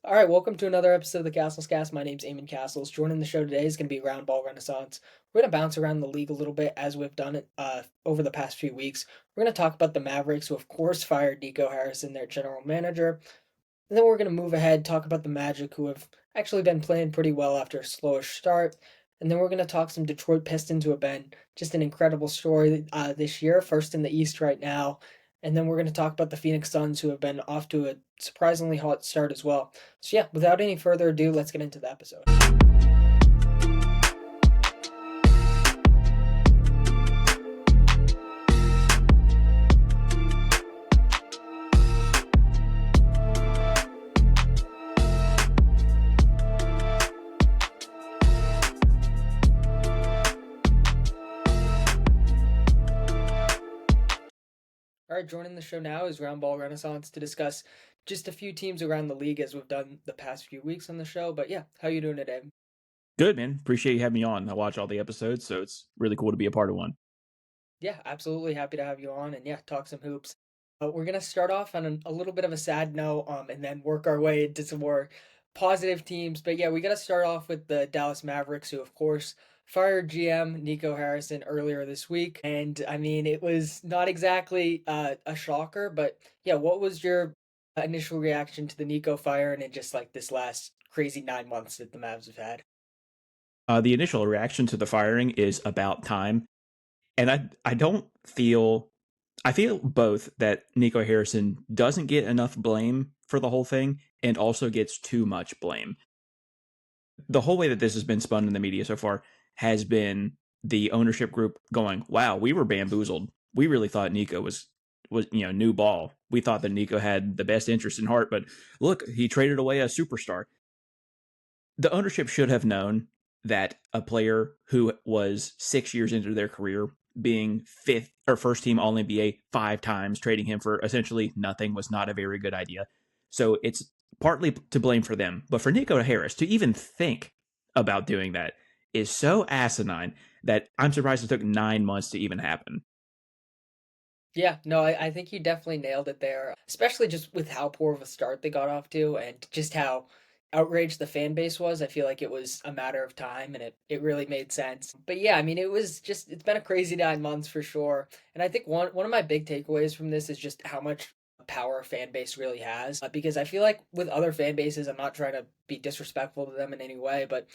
All right, welcome to another episode of the Cassels Cast. My name's Eamon Cassels. Joining the show today is going to be Roundball Renaissance. We're going to bounce around the league a little bit as we've done it over the past few weeks. We're going to talk about the Mavericks, who of course fired Nico Harrison, their general manager. And then we're going to move ahead, talk about the Magic, who have actually been playing pretty well after a slowish start. And then we're going to talk some Detroit Pistons, who have been just an incredible story this year, first in the East right now. And then we're going to talk about the Phoenix Suns, who have been off to a surprisingly hot start as well. So, yeah, without any further ado, let's get into the episode. All right, joining the show now is Roundball Renaissance to discuss just a few teams around the league as we've done the past few weeks on the show. But yeah, how you doing today? Good, man. Appreciate you having me on. I watch all the episodes, so it's really cool to be a part of one. Yeah, absolutely happy to have you on and yeah, talk some hoops. We're gonna start off on a little bit of a sad note, and then work our way into some more positive teams. But yeah, we gotta start off with the Dallas Mavericks, who of course fired GM Nico Harrison earlier this week. And I mean, it was not exactly a shocker, but yeah, what was your initial reaction to the Nico fire and in just like this last crazy 9 months that the Mavs have had? The initial reaction to the firing is about time, and I don't feel I feel both that Nico Harrison doesn't get enough blame for the whole thing and also gets too much blame. The whole way that this has been spun in the media so far has been the ownership group going, "Wow, we were bamboozled. We really thought Nico was new ball. We thought that Nico had the best interest in heart, but look, he traded away a superstar." The ownership should have known that a player who was 6 years into their career, being fifth or first team All NBA 5 times, trading him for essentially nothing was not a very good idea. So it's partly to blame for them. But for Nico Harris to even think about doing that is so asinine that I'm surprised it took 9 months to even happen. Yeah, no, I think you definitely nailed it there, especially just with how poor of a start they got off to and just how outraged the fan base was. I feel like it was a matter of time and it really made sense. But yeah, I mean, it's been a crazy 9 months for sure. And I think one of my big takeaways from this is just how much power a fan base really has. Because I feel like with other fan bases, I'm not trying to be disrespectful to them in any way, but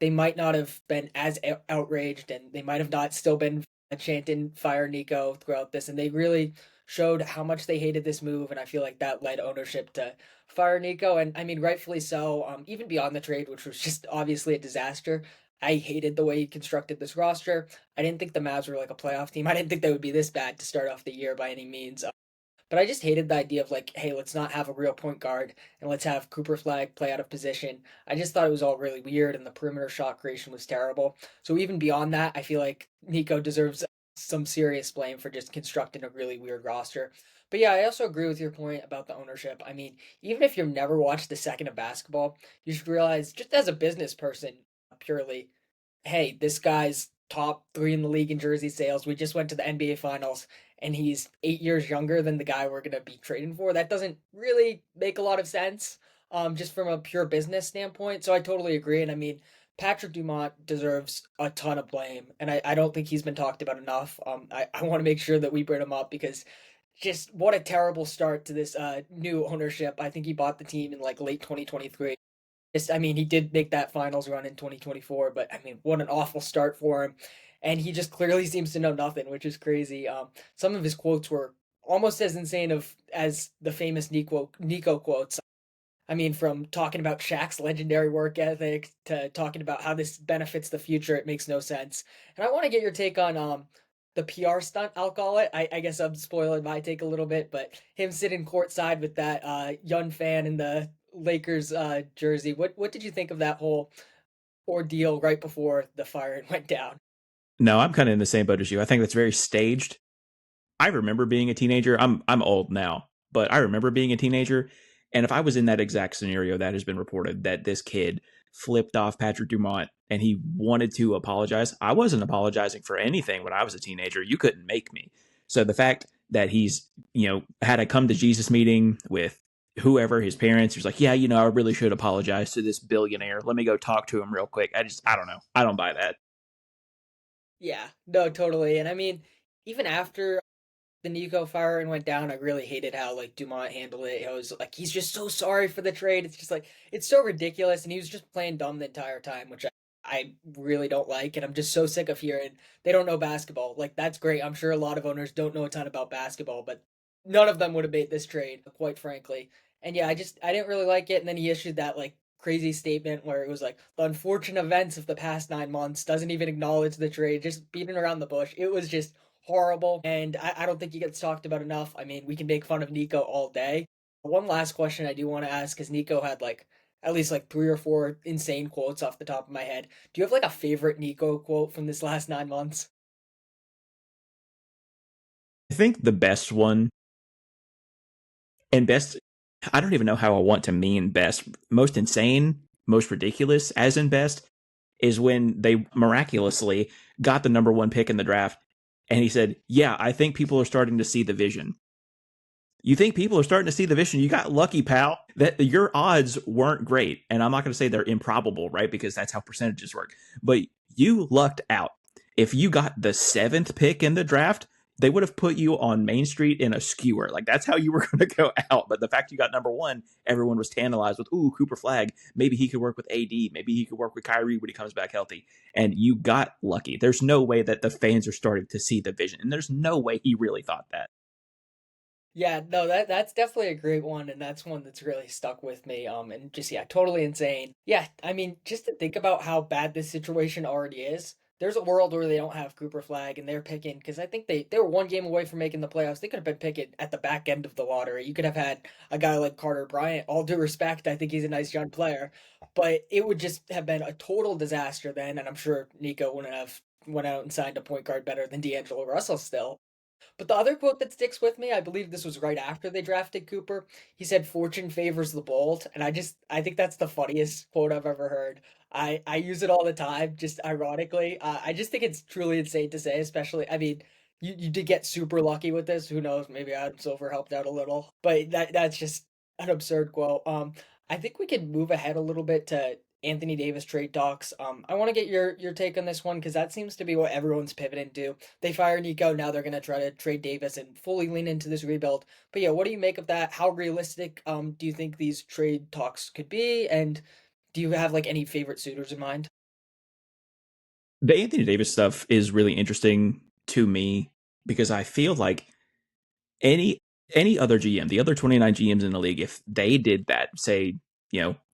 they might not have been as outraged and they might have not still been chanting "Fire Nico" throughout this, and they really showed how much they hated this move. And I feel like that led ownership to fire Nico, and I mean rightfully so. Even beyond the trade, which was just obviously a disaster. I hated the way he constructed this roster. I didn't think the Mavs were like a playoff team. I didn't think they would be this bad to start off the year by any means. But I just hated the idea of like, hey, let's not have a real point guard and let's have Cooper Flag play out of position. I just thought it was all really weird and the perimeter shot creation was terrible. So even beyond that, I feel like Nico deserves some serious blame for just constructing a really weird roster. But yeah, I also agree with your point about the ownership. I mean, even if you've never watched a second of basketball, you should realize just as a business person, purely, hey, this guy's top three in the league in jersey sales. We just went to the NBA Finals, and he's 8 years younger than the guy we're gonna be trading for. That doesn't really make a lot of sense, just from a pure business standpoint. So I totally agree. And I mean, Patrick Dumont deserves a ton of blame, and I don't think he's been talked about enough. I want to make sure that we bring him up because just what a terrible start to this new ownership. I think he bought the team in like late 2023. I mean, he did make that finals run in 2024, but I mean, what an awful start for him. And he just clearly seems to know nothing, which is crazy. Some of his quotes were almost as insane of as the famous Nico quotes. I mean, from talking about Shaq's legendary work ethic to talking about how this benefits the future, it makes no sense. And I want to get your take on the PR stunt, I'll call it. I guess I'm spoiling my take a little bit, but him sitting courtside with that young fan in the Lakers jersey. What did you think of that whole ordeal right before the firing went down? No, I'm kind of in the same boat as you. I think that's very staged. I remember being a teenager. I'm old now, but I remember being a teenager. And if I was in that exact scenario that has been reported that this kid flipped off Patrick Dumont and he wanted to apologize, I wasn't apologizing for anything when I was a teenager. You couldn't make me. So the fact that he's, had a come to Jesus meeting with whoever his parents, he was like, yeah, I really should apologize to this billionaire. Let me go talk to him real quick. I don't know. I don't buy that. Yeah, no, totally. And I mean, even after the Nico firing went down, I really hated how like Dumont handled it. It was like he's just so sorry for the trade. It's just like it's so ridiculous, and he was just playing dumb the entire time, which I really don't like. And I'm just so sick of hearing they don't know basketball. Like that's great. I'm sure a lot of owners don't know a ton about basketball, but none of them would have made this trade, quite frankly. And yeah, I didn't really like it. And then he issued that like crazy statement where it was like the unfortunate events of the past 9 months, doesn't even acknowledge the trade, just beating around the bush. It was just horrible, and I don't think he gets talked about enough. I mean, we can make fun of Nico all day. One last question I do want to ask, because Nico had like at least like three or four insane quotes off the top of my head. Do you have like a favorite Nico quote from this last 9 months? I think the best one, and best, I don't even know how I want to mean best, most insane, most ridiculous, as in best, is when they miraculously got the number one pick in the draft. And he said, yeah, I think people are starting to see the vision. You think people are starting to see the vision? You got lucky, pal. That your odds weren't great, and I'm not going to say they're improbable, right? Because that's how percentages work. But you lucked out. If you got the seventh pick in the draft, they would have put you on Main Street in a skewer. Like that's how you were going to go out. But the fact you got number one, everyone was tantalized with, ooh, Cooper Flag. Maybe he could work with AD. Maybe he could work with Kyrie when he comes back healthy. And you got lucky. There's no way that the fans are starting to see the vision, and there's no way he really thought that. Yeah, no, that's definitely a great one, and that's one that's really stuck with me. And just yeah, totally insane. Yeah, I mean, just to think about how bad this situation already is. There's a world where they don't have Cooper Flag and they're picking because I think they were one game away from making the playoffs. They could have been picking at the back end of the lottery. You could have had a guy like Carter Bryant. All due respect, I think he's a nice young player, but it would just have been a total disaster then. And I'm sure Nico wouldn't have went out and signed a point guard better than D'Angelo Russell still. But the other quote that sticks with me, I believe this was right after they drafted Cooper. He said, "Fortune favors the bold," and I think that's the funniest quote I've ever heard. I use it all the time, just ironically. I just think it's truly insane to say, especially. I mean, you did get super lucky with this. Who knows? Maybe Adam Silver helped out a little, but that's just an absurd quote. I think we could move ahead a little bit to Anthony Davis trade talks. I want to get your take on this one because that seems to be what everyone's pivoting to. They fire Nico. Now they're going to try to trade Davis and fully lean into this rebuild. But yeah, what do you make of that? How realistic do you think these trade talks could be? And do you have like any favorite suitors in mind? The Anthony Davis stuff is really interesting to me because I feel like any any other GM, the other 29 GMs in the league, if they did that, say,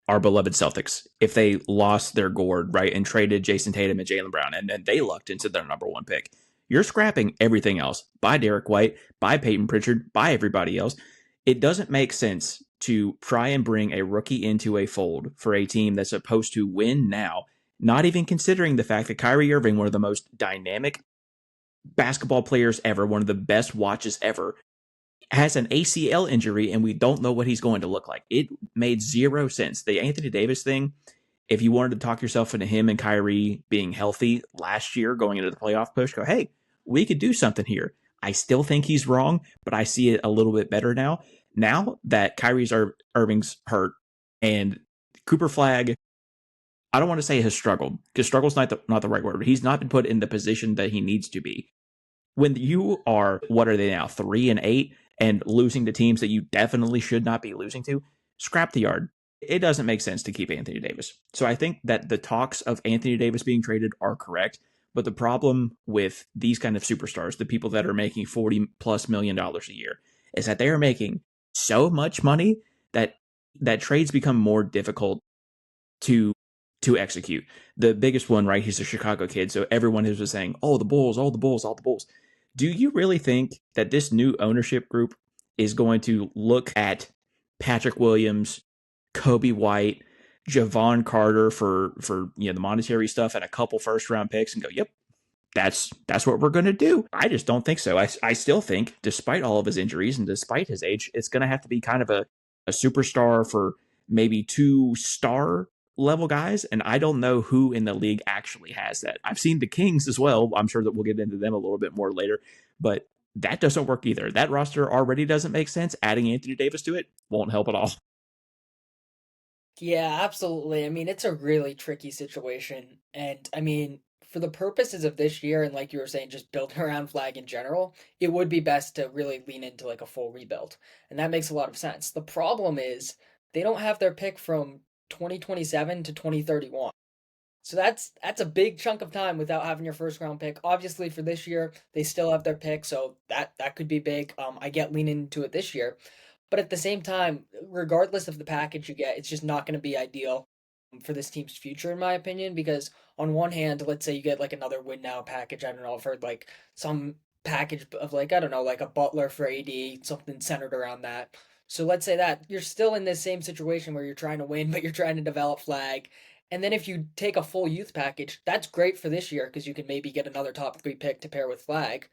our beloved Celtics, if they lost their gourd, right, and traded Jason Tatum and Jalen Brown, and then they lucked into their number one pick, you're scrapping everything else. Buy Derek White, buy Peyton Pritchard, buy everybody else. It doesn't make sense to try and bring a rookie into a fold for a team that's supposed to win now, not even considering the fact that Kyrie Irving, one of the most dynamic basketball players ever, one of the best watches ever, has an ACL injury and we don't know what he's going to look like. It made zero sense. The Anthony Davis thing, if you wanted to talk yourself into him and Kyrie being healthy last year going into the playoff push, go, hey, we could do something here. I still think he's wrong, but I see it a little bit better now. Now that Irving's hurt and Cooper Flag, I don't want to say has struggled because struggle's not the right word, but he's not been put in the position that he needs to be. When you are, what are they now, 3-8, and losing to teams that you definitely should not be losing to, scrap the yard. It doesn't make sense to keep Anthony Davis. So I think that the talks of Anthony Davis being traded are correct. But the problem with these kind of superstars, the people that are making $40+ million a year, is that they are making so much money that trades become more difficult to execute. The biggest one, right? He's a Chicago kid, so everyone is just saying, "Oh, the Bulls, oh the Bulls, all the Bulls." Do you really think that this new ownership group is going to look at Patrick Williams, Kobe White, Javon Carter for the monetary stuff and a couple first round picks and go, "Yep, that's what we're going to do"? I just don't think so. I still think, despite all of his injuries and despite his age, it's going to have to be kind of a superstar for maybe 2-star level guys. And I don't know who in the league actually has that. I've seen the Kings as well. I'm sure that we'll get into them a little bit more later. But that doesn't work either. That roster already doesn't make sense. Adding Anthony Davis to it won't help at all. Yeah, absolutely. I mean, it's a really tricky situation. And I mean, for the purposes of this year, and like you were saying, just building around Flag in general, it would be best to really lean into like a full rebuild. And that makes a lot of sense. The problem is they don't have their pick from 2027 to 2031. So that's a big chunk of time without having your first round pick. Obviously, for this year, they still have their pick, so that could be big. I get leaning into it this year, but at the same time, regardless of the package you get, it's just not going to be ideal for this team's future, in my opinion. Because on one hand, let's say you get like another win now package. I don't know, I've heard like some package of like I don't know, like a Butler for AD, something centered around that. So let's say that you're still in this same situation where you're trying to win, but you're trying to develop Flag, and then if you take a full youth package, that's great for this year because you can maybe get another top three pick to pair with Flag.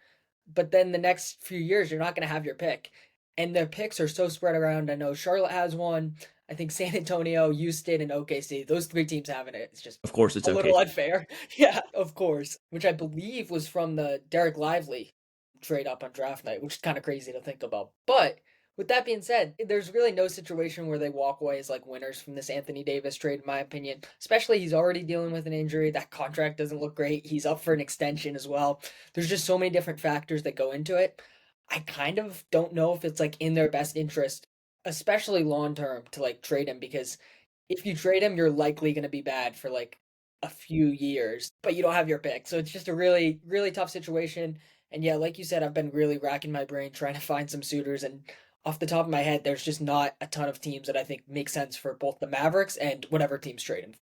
But then the next few years, you're not going to have your pick. And their picks are so spread around. I know Charlotte has one. I think San Antonio, Houston, and OKC. Those three teams having it. It's just Of course, it's a okay. little unfair. Yeah, of course. Which I believe was from the Derek Lively trade up on draft night, which is kind of crazy to think about. But with that being said, there's really no situation where they walk away as like winners from this Anthony Davis trade, in my opinion. Especially he's already dealing with an injury. That contract doesn't look great. He's up for an extension as well. There's just so many different factors that go into it. I kind of don't know if it's like in their best interest, especially long term, to like trade him because if you trade him, you're likely going to be bad for like a few years, but you don't have your pick. So it's just a really, really tough situation. And yeah, like you said, I've been really racking my brain trying to find some suitors. And off the top of my head, there's just not a ton of teams that I think make sense for both the Mavericks and whatever team's trading.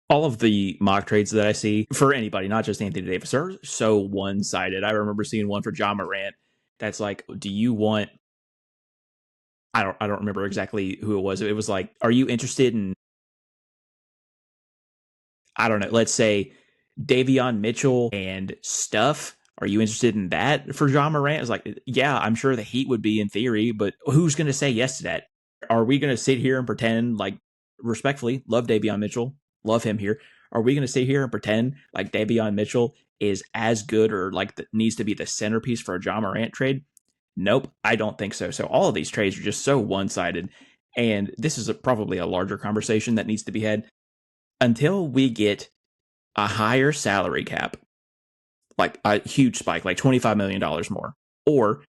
All of the mock trades that I see for anybody, not just Anthony Davis, are so one sided. I remember seeing one for John Morant that's like, do you want I don't remember exactly who it was. It was like, are you interested in I don't know, let's say Davion Mitchell and stuff. Are you interested in that for John Morant? It's like, yeah, I'm sure the Heat would be in theory, but who's going to say yes to that? Are we going to sit here and pretend like, respectfully, love Davion Mitchell, love him here? Are we going to sit here and pretend like Davion Mitchell is as good or like needs to be the centerpiece for a John Morant trade? Nope, I don't think so. So all of these trades are just so one sided. And this is probably a larger conversation that needs to be had until we get a higher salary cap, like a huge spike, like $25 million more, or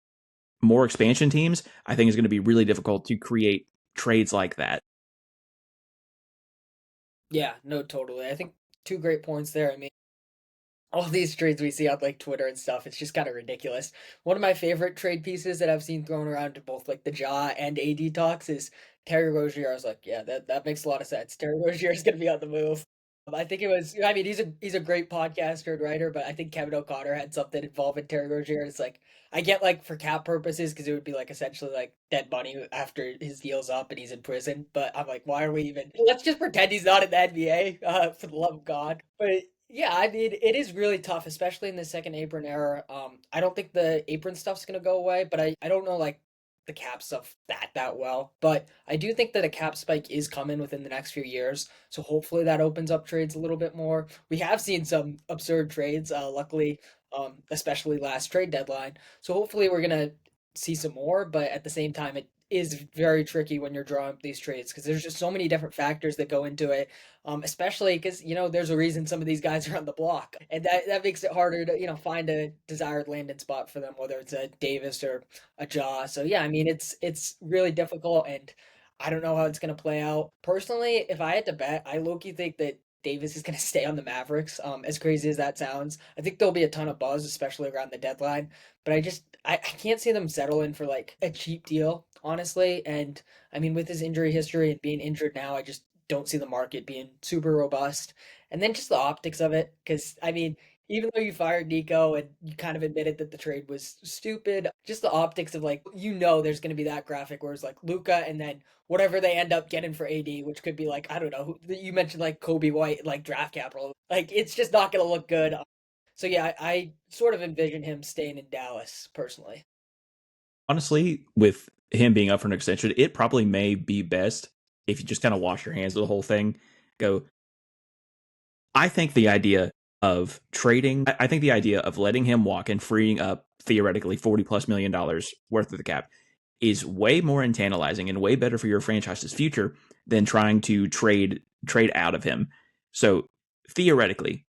more expansion teams. I think it's going to be really difficult to create trades like that. Yeah, no, totally. I think two great points there. I mean, all these trades we see on like Twitter and stuff, it's just kind of ridiculous. One of my favorite trade pieces that I've seen thrown around to both like the Ja and AD talks is Terry Rozier. I was like, yeah, that makes a lot of sense. Terry Rozier is going to be on the move. I think it was. I mean, he's a great podcaster and writer, but I think Kevin O'Connor had something involving Terry Rozier. It's like I get like for cap purposes because it would be like essentially like dead money after his deal's up and he's in prison. But I'm like, why are we even? Let's just pretend he's not in the NBA. For the love of God. But yeah, I mean, it is really tough, especially in the second apron era. I don't think the apron stuff's gonna go away, but I don't know like the cap stuff that well. But I do think that a cap spike is coming within the next few years. So hopefully that opens up trades a little bit more. We have seen some absurd trades, luckily, especially last trade deadline. So hopefully we're gonna see some more, but at the same time it is very tricky when you're drawing up these trades because there's just so many different factors that go into it, especially because there's a reason some of these guys are on the block, and that makes it harder to find a desired landing spot for them, whether it's a Davis or a Jaw. So yeah, I mean it's really difficult, and I don't know how it's gonna play out. Personally, if I had to bet, I low-key think that Davis is gonna stay on the Mavericks. As crazy as that sounds, I think there'll be a ton of buzz, especially around the deadline. But I can't see them settling for like a cheap deal, honestly. And I mean, with his injury history and being injured now, I just don't see the market being super robust. And then just the optics of it, because I mean, even though you fired Nico and you kind of admitted that the trade was stupid, just the optics of like there's going to be that graphic where it's like Luca and then whatever they end up getting for AD, which could be like I don't know, you mentioned like Kobe White, like draft capital, like it's just not going to look good. So yeah, I sort of envision him staying in Dallas personally. Honestly, with him being up for an extension, it probably may be best if you just kind of wash your hands of the whole thing. Go, I think the idea of trading. I think the idea of letting him walk and freeing up theoretically $40+ million worth of the cap is way more tantalizing and way better for your franchise's future than trying to trade out of him. So theoretically,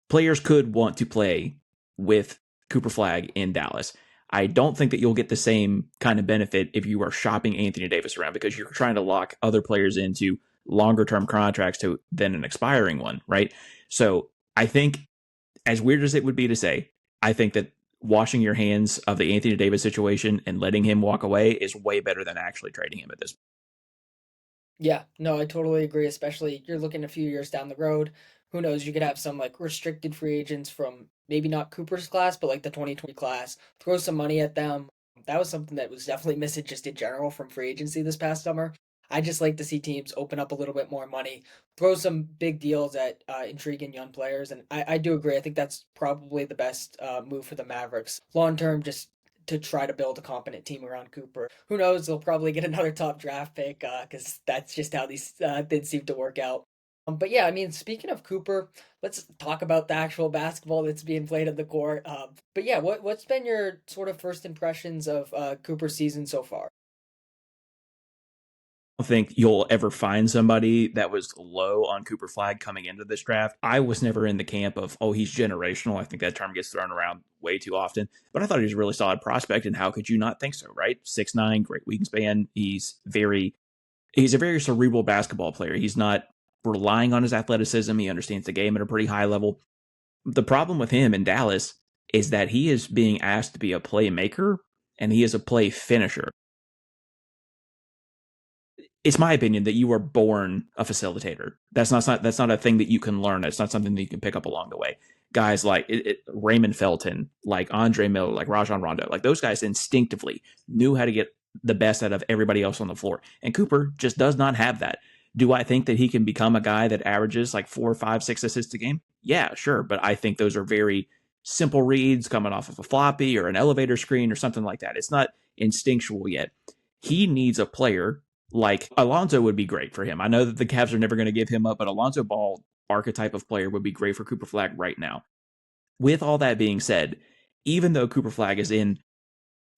players could want to play with Cooper Flag in Dallas. I don't think that you'll get the same kind of benefit if you are shopping Anthony Davis around because you're trying to lock other players into longer term contracts to than an expiring one, right? So I think, as weird as it would be to say, I think that washing your hands of the Anthony Davis situation and letting him walk away is way better than actually trading him at this. Yeah, no, I totally agree. Especially you're looking a few years down the road. Who knows? You could have some like restricted free agents from maybe not Cooper's class, but like the 2020 class. Throw some money at them. That was something that was definitely missing just in general from free agency this past summer. I just like to see teams open up a little bit more money, throw some big deals at intriguing young players, and I do agree. I think that's probably the best move for the Mavericks long term. Just to try to build a competent team around Cooper. Who knows? They'll probably get another top draft pick because that's just how these things seem to work out. But yeah, I mean, speaking of Cooper, let's talk about the actual basketball that's being played on the court. But yeah, what's been your sort of first impressions of Cooper's season so far? Think you'll ever find somebody that was low on Cooper Flag coming into this draft. I was never in the camp of, oh, he's generational. I think that term gets thrown around way too often, but I thought he was a really solid prospect. And how could you not think so, right? 6'9", great wingspan. He's a very cerebral basketball player. He's not relying on his athleticism. He understands the game at a pretty high level. The problem with him in Dallas is that he is being asked to be a playmaker and he is a play finisher. It's my opinion that you are born a facilitator. That's not a thing that you can learn. It's not something that you can pick up along the way. Guys like Raymond Felton, like Andre Miller, like Rajon Rondo, like those guys instinctively knew how to get the best out of everybody else on the floor. And Cooper just does not have that. Do I think that he can become a guy that averages like 4, 5, 6 assists a game? Yeah, sure. But I think those are very simple reads coming off of a floppy or an elevator screen or something like that. It's not instinctual yet. He needs a player like Alonzo would be great for him. I know that the Cavs are never going to give him up, but Alonzo Ball archetype of player would be great for Cooper Flag right now. With all that being said, even though Cooper Flag is in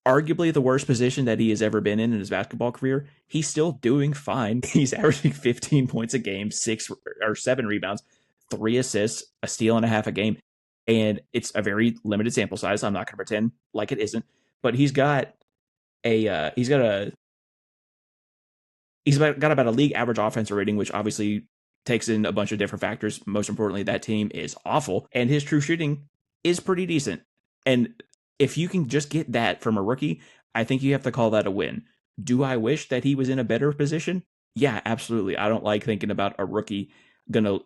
arguably the worst position that he has ever been in his basketball career, he's still doing fine. He's averaging 15 points a game, 7 rebounds, 3 assists, a steal and a half a game. And it's a very limited sample size. I'm not going to pretend like it isn't, but a he's got about a league average offensive rating, which obviously takes in a bunch of different factors. Most importantly, that team is awful, and his true shooting is pretty decent. And if you can just get that from a rookie, I think you have to call that a win. Do I wish that he was in a better position? Yeah, absolutely. I don't like thinking about a rookie gonna,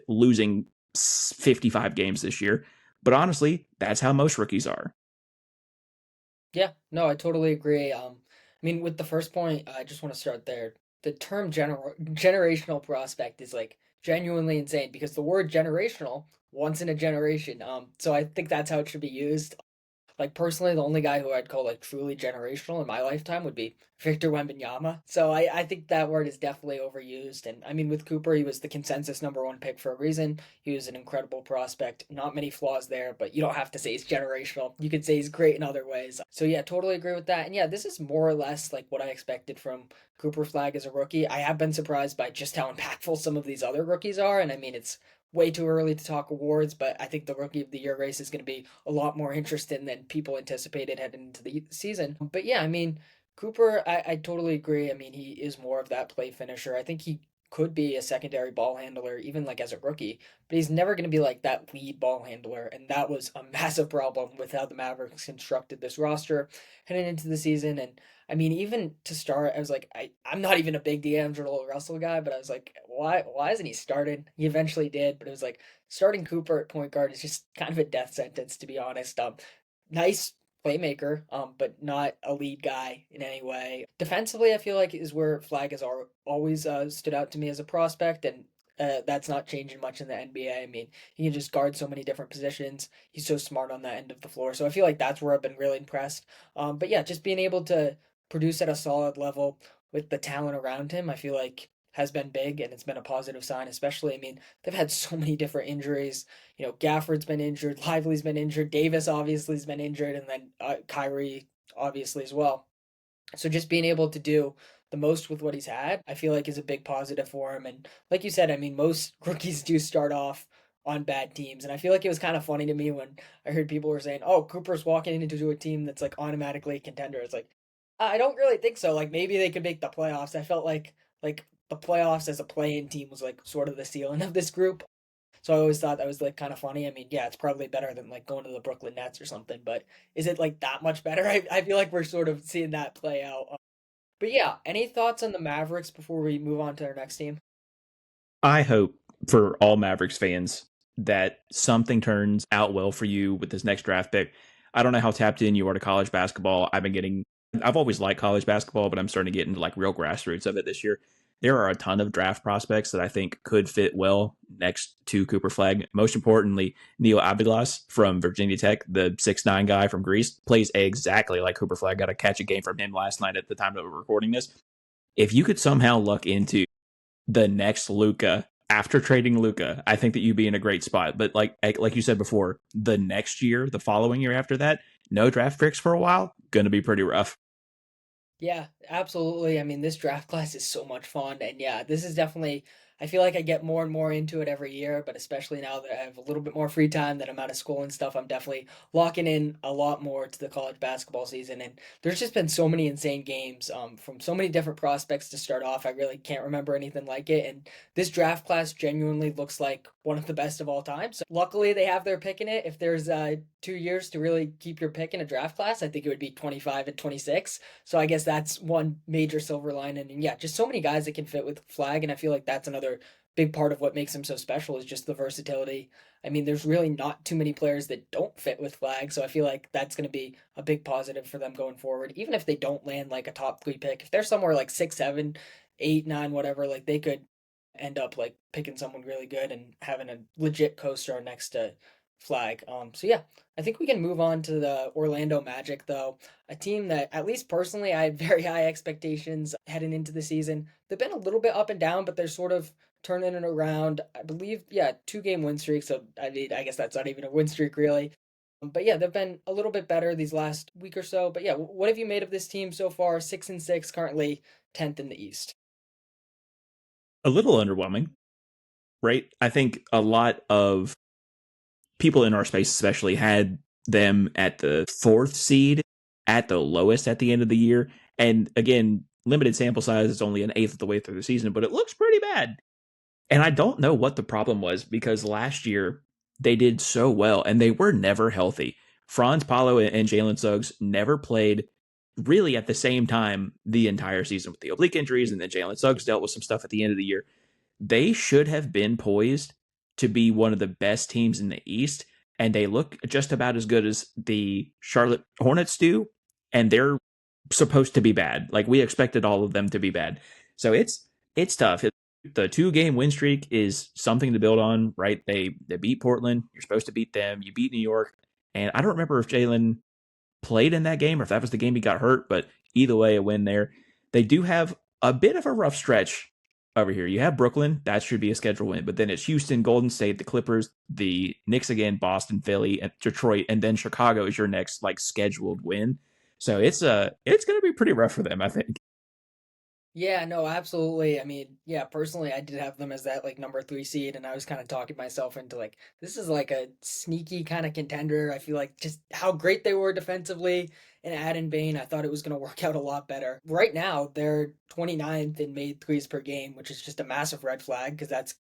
losing 55 games this year. But honestly, that's how most rookies are. Yeah, no, I totally agree. I mean, with the first point, I just want to start there. The term generational prospect is like genuinely insane because the word generational, once in a generation. So I think that's how it should be used. Like personally, the only guy who I'd call like truly generational in my lifetime would be Victor Wembanyama. So I think that word is definitely overused. And I mean, with Cooper, he was the consensus number one pick for a reason. He was an incredible prospect. Not many flaws there, but you don't have to say he's generational. You could say he's great in other ways. So yeah, totally agree with that. And yeah, this is more or less like what I expected from Cooper Flag as a rookie. I have been surprised by just how impactful some of these other rookies are. And I mean, it's way too early to talk awards, but I think the Rookie of the Year race is going to be a lot more interesting than people anticipated heading into the season. But yeah, I mean, Cooper, I totally agree. I mean, he is more of that play finisher. I think he could be a secondary ball handler, even like as a rookie, but he's never going to be like that lead ball handler. And that was a massive problem with how the Mavericks constructed this roster heading into the season. And I mean, even to start, I was like, I'm not even a big D'Angelo Russell guy, but I was like, why isn't he started? He eventually did, but it was like starting Cooper at point guard is just kind of a death sentence, to be honest. Nice playmaker, but not a lead guy in any way. Defensively, I feel like is where Flag has always stood out to me as a prospect, and that's not changing much in the NBA. I mean, he can just guard so many different positions. He's so smart on that end of the floor. So I feel like that's where I've been really impressed. But yeah, just being able to produce at a solid level with the talent around him, I feel like has been big and it's been a positive sign, especially, I mean, they've had so many different injuries. You know, Gafford's been injured, Lively's been injured, Davis obviously has been injured, and then Kyrie obviously as well. So just being able to do the most with what he's had, I feel like is a big positive for him. And like you said, I mean, most rookies do start off on bad teams. And I feel like it was kind of funny to me when I heard people were saying, "Oh, Cooper's walking into a team that's like automatically a contender." It's like, I don't really think so. Like maybe they could make the playoffs. I felt like the playoffs as a play-in team was like sort of the ceiling of this group. So I always thought that was like kind of funny. I mean, yeah, it's probably better than like going to the Brooklyn Nets or something, but is it like that much better? I feel like we're sort of seeing that play out. But yeah, any thoughts on the Mavericks before we move on to our next team? I hope for all Mavericks fans that something turns out well for you with this next draft pick. I don't know how tapped in you are to college basketball. I've always liked college basketball, but I'm starting to get into like real grassroots of it this year. There are a ton of draft prospects that I think could fit well next to Cooper Flag. Most importantly, Neil Abilas from Virginia Tech, the 6'9" guy from Greece, plays exactly like Cooper Flag. Got a catch a game from him last night at the time that we're recording this. If you could somehow luck into the next Luca after trading Luca, I think that you'd be in a great spot. But like you said before, the next year, the following year after that, no draft picks for a while, gonna be pretty rough. Yeah, absolutely. I mean, this draft class is so much fun. And yeah, this is definitely, I feel like I get more and more into it every year, but especially now that I have a little bit more free time, that I'm out of school and stuff, I'm definitely locking in a lot more to the college basketball season. And there's just been so many insane games from so many different prospects to start off. I really can't remember anything like it. And this draft class genuinely looks like one of the best of all time. So luckily they have their pick in it. If there's 2 years to really keep your pick in a draft class, I think it would be 25 and 26. So I guess that's one major silver lining. And yeah, just so many guys that can fit with Flag. And I feel like that's another big part of what makes him so special is just the versatility. I mean, there's really not too many players that don't fit with Flag. So I feel like that's going to be a big positive for them going forward. Even if they don't land like a top three pick, if they're somewhere like 6, 7, 8, 9, whatever, like they could end up like picking someone really good and having a legit co-star next to Flag. So yeah, I think we can move on to the Orlando Magic though, a team that at least personally I had very high expectations heading into the season. They've been a little bit up and down, but they're sort of turning it around. I believe, yeah, 2 game win streak. So I mean, I guess that's not even a win streak really. But yeah, they've been a little bit better these last week or so. But yeah, what have you made of this team so far? 6-6, currently 10th in the East. A little underwhelming, right? I think a lot of people in our space, especially, had them at the fourth seed at the lowest at the end of the year. And again, limited sample size is only an eighth of the way through the season, but it looks pretty bad. And I don't know what the problem was because last year they did so well and they were never healthy. Franz Paulo and Jalen Suggs never played really at the same time the entire season with the oblique injuries, and then Jalen Suggs dealt with some stuff at the end of the year. They should have been poised to be one of the best teams in the East, and they look just about as good as the Charlotte Hornets do, and they're supposed to be bad. Like we expected all of them to be bad. So it's tough. The 2 game win streak is something to build on, right? They beat Portland. You're supposed to beat them. You beat New York, and I don't remember if Jalen played in that game or if that was the game he got hurt, but either way, a win there. They do have a bit of a rough stretch over here. You have Brooklyn, that should be a schedule win, but then it's Houston, Golden State, the Clippers, the Knicks again, Boston, Philly, and Detroit, and then Chicago is your next like scheduled win. So it's going to be pretty rough for them, I think. Yeah, no, absolutely. I mean, yeah, personally, I did have them as that like number 3 seed, and I was kind of talking myself into like this is like a sneaky kind of contender. I feel like just how great they were defensively and Adam Bain, I thought it was going to work out a lot better. Right now, they're 29th in made threes per game, which is just a massive red flag because that's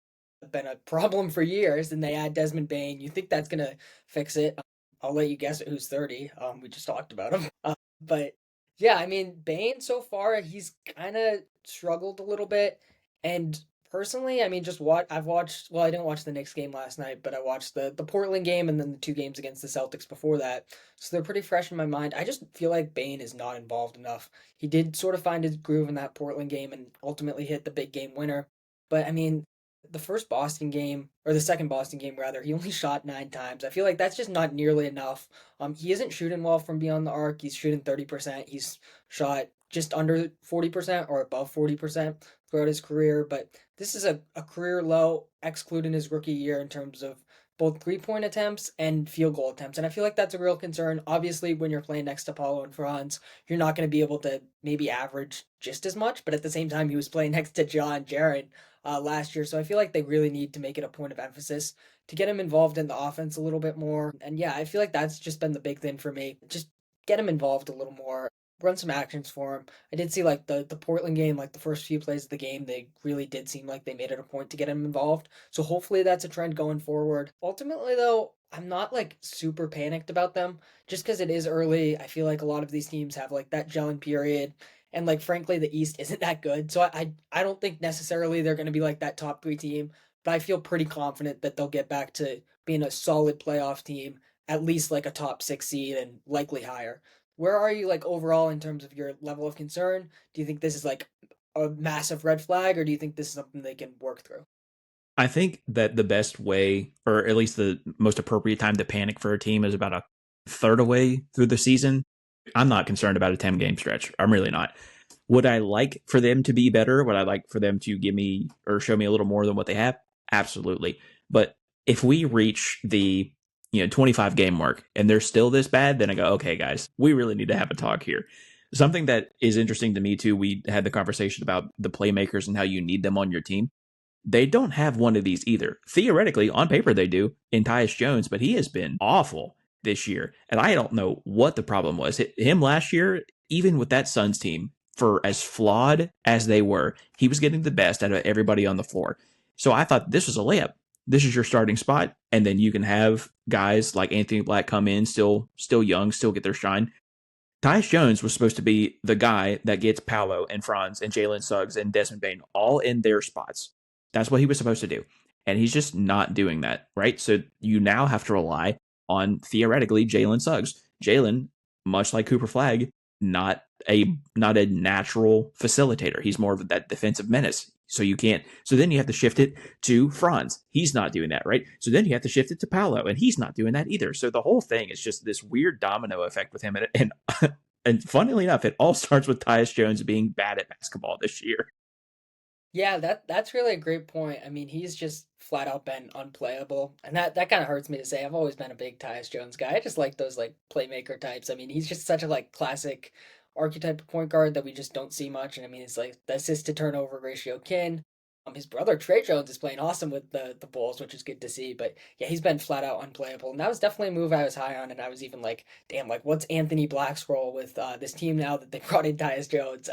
been a problem for years. And they add Desmond Bain. You think that's going to fix it? I'll let you guess who's 30. We just talked about him. But yeah, I mean, Bane so far, he's kind of struggled a little bit. And personally, I mean, just what I've watched, well, I didn't watch the Knicks game last night, but I watched the Portland game and then the 2 games against the Celtics before that. So they're pretty fresh in my mind. I just feel like Bane is not involved enough. He did sort of find his groove in that Portland game and ultimately hit the big game winner. But I mean, the first Boston game, or the second Boston game rather, he only shot 9 times. I feel like that's just not nearly enough. He isn't shooting well from beyond the arc. He's shooting 30%. He's shot just under 40% or above 40%. throughout his career, but this is a career low, excluding his rookie year in terms of both 3-point attempts and field goal attempts. And I feel like that's a real concern. Obviously, when you're playing next to Paulo and Franz, you're not going to be able to maybe average just as much, but at the same time, he was playing next to John Jaren last year. So I feel like they really need to make it a point of emphasis to get him involved in the offense a little bit more. And yeah, I feel like that's just been the big thing for me. Just get him involved a little more, run some actions for him. I did see like the Portland game, like the first few plays of the game, they really did seem like they made it a point to get him involved. So hopefully that's a trend going forward. Ultimately though, I'm not like super panicked about them just because it is early. I feel like a lot of these teams have like that gelling period. And like frankly, the East isn't that good. So I don't think necessarily they're gonna be like that top three team, but I feel pretty confident that they'll get back to being a solid playoff team, at least like a top six seed and likely higher. Where are you like overall in terms of your level of concern? Do you think this is like a massive red flag, or do you think this is something they can work through? I think that the best way, or at least the most appropriate time to panic for a team, is about a third away through the season. I'm not concerned about a 10-game stretch. I'm really not. Would I like for them to be better? Would I like for them to give me or show me a little more than what they have? Absolutely. But if we reach the 25 game mark and they're still this bad, then I go, okay, guys, we really need to have a talk here. Something that is interesting to me too, we had the conversation about the playmakers and how you need them on your team. They don't have one of these either. Theoretically, on paper, they do in Tyus Jones, but he has been awful this year. And I don't know what the problem was. Him last year, even with that Suns team, for as flawed as they were, he was getting the best out of everybody on the floor. So I thought this was a layup. This is your starting spot. And then you can have guys like Anthony Black come in, still young, still get their shine. Tyus Jones was supposed to be the guy that gets Paolo and Franz and Jalen Suggs and Desmond Bain all in their spots. That's what he was supposed to do. And he's just not doing that, right? So you now have to rely on theoretically Jalen Suggs. Jalen, much like Cooper Flagg, not a natural facilitator. He's more of that defensive menace. So you can't. So then you have to shift it to Franz. He's not doing that, right? So then you have to shift it to Paolo, and he's not doing that either. So the whole thing is just this weird domino effect with him. And funnily enough, it all starts with Tyus Jones being bad at basketball this year. Yeah, that's really a great point. I mean, he's just flat out been unplayable, and that kind of hurts me to say. I've always been a big Tyus Jones guy. I just like those like playmaker types. I mean, he's just such a like classic archetype of point guard that we just don't see much. And I mean, it's like the assist to turnover ratio kin. His brother Trey Jones is playing awesome with the Bulls, which is good to see. But yeah, he's been flat out unplayable, and that was definitely a move I was high on. And I was even like, damn, like what's Anthony Black's role with this team now that they brought in Tyus Jones?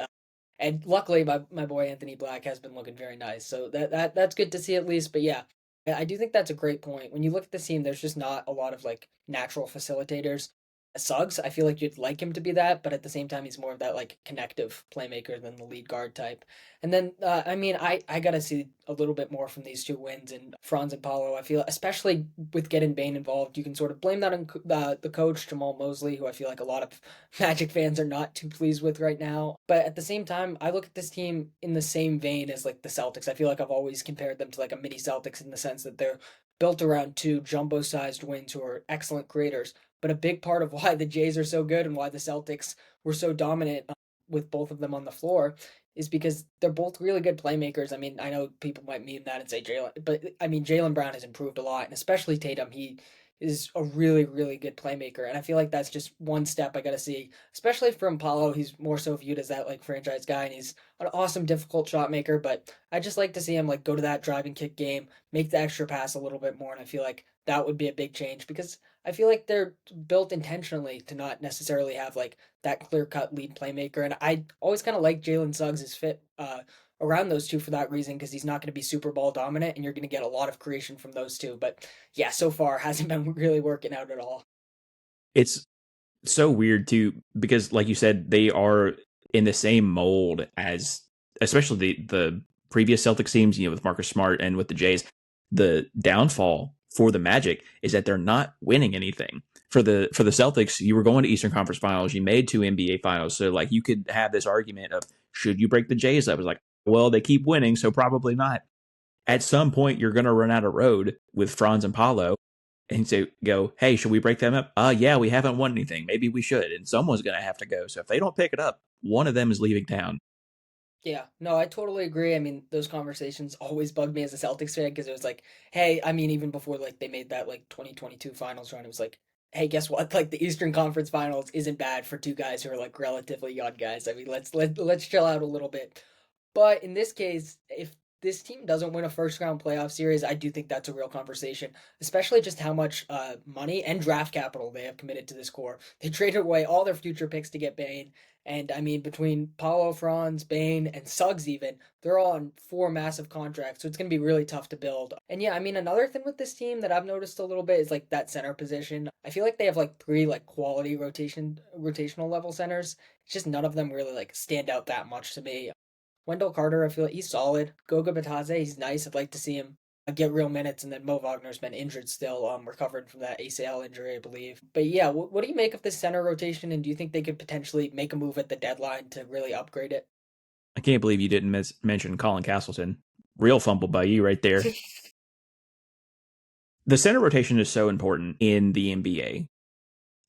And luckily, my boy Anthony Black has been looking very nice. So that's good to see at least. But yeah, I do think that's a great point. When you look at the team, there's just not a lot of like natural facilitators. Suggs, I feel like you'd like him to be that, but at the same time, he's more of that like connective playmaker than the lead guard type. And then, I mean, I gotta see a little bit more from these two wins and Franz and Paulo. I feel, especially with getting Bane involved, you can sort of blame that on the coach Jamal Mosley, who I feel like a lot of Magic fans are not too pleased with right now. But at the same time, I look at this team in the same vein as like the Celtics. I feel like I've always compared them to like a mini Celtics in the sense that they're built around two jumbo-sized wings who are excellent creators. But a big part of why the Jays are so good and why the Celtics were so dominant with both of them on the floor is because they're both really good playmakers. I mean, I know people might meme that and say Jalen, but I mean, Jalen Brown has improved a lot, and especially Tatum. He is a really, really good playmaker. And I feel like that's just one step I got to see, especially from Paulo. He's more so viewed as that like franchise guy, and he's an awesome, difficult shot maker. But I just like to see him like go to that driving kick game, make the extra pass a little bit more. And I feel like that would be a big change because I feel like they're built intentionally to not necessarily have like that clear cut lead playmaker. And I always kind of like Jalen Suggs' fit around those two for that reason because he's not going to be super ball dominant and you're going to get a lot of creation from those two. But yeah, so far hasn't been really working out at all. It's so weird too because, like you said, they are in the same mold as, especially the previous Celtics teams. With Marcus Smart and with the Jays, the downfall for the Magic is that they're not winning anything. For the Celtics, you were going to Eastern Conference Finals. You made two NBA Finals, so like you could have this argument of should you break the Jays up? It's like, well, they keep winning, so probably not. At some point, you're going to run out of road with Franz and Paulo, and so go, hey, should we break them up? Yeah, we haven't won anything. Maybe we should, and someone's going to have to go. So if they don't pick it up, one of them is leaving town. Yeah, no, I totally agree. I mean, those conversations always bugged me as a Celtics fan because it was like, hey, I mean, even before like they made that like 2022 finals run, it was like, hey, guess what? Like the Eastern Conference Finals isn't bad for two guys who are like relatively young guys. I mean, let's chill out a little bit. But in this case, if this team doesn't win a first round playoff series, I do think that's a real conversation, especially just how much money and draft capital they have committed to this core. They traded away all their future picks to get Bane. And I mean, between Paulo, Franz, Bane, and Suggs, even, they're all on four massive contracts. So it's going to be really tough to build. And yeah, I mean, another thing with this team that I've noticed a little bit is like that center position. I feel like they have like three like quality rotational level centers. It's just none of them really like stand out that much to me. Wendell Carter, I feel like he's solid. Goga Batadze, he's nice. I'd like to see him get real minutes. And then Mo Wagner's been injured still, recovering from that ACL injury, I believe. But yeah, what do you make of this center rotation? And do you think they could potentially make a move at the deadline to really upgrade it? I can't believe you didn't mention Colin Castleton. Real fumble by you right there. The center rotation is so important in the NBA.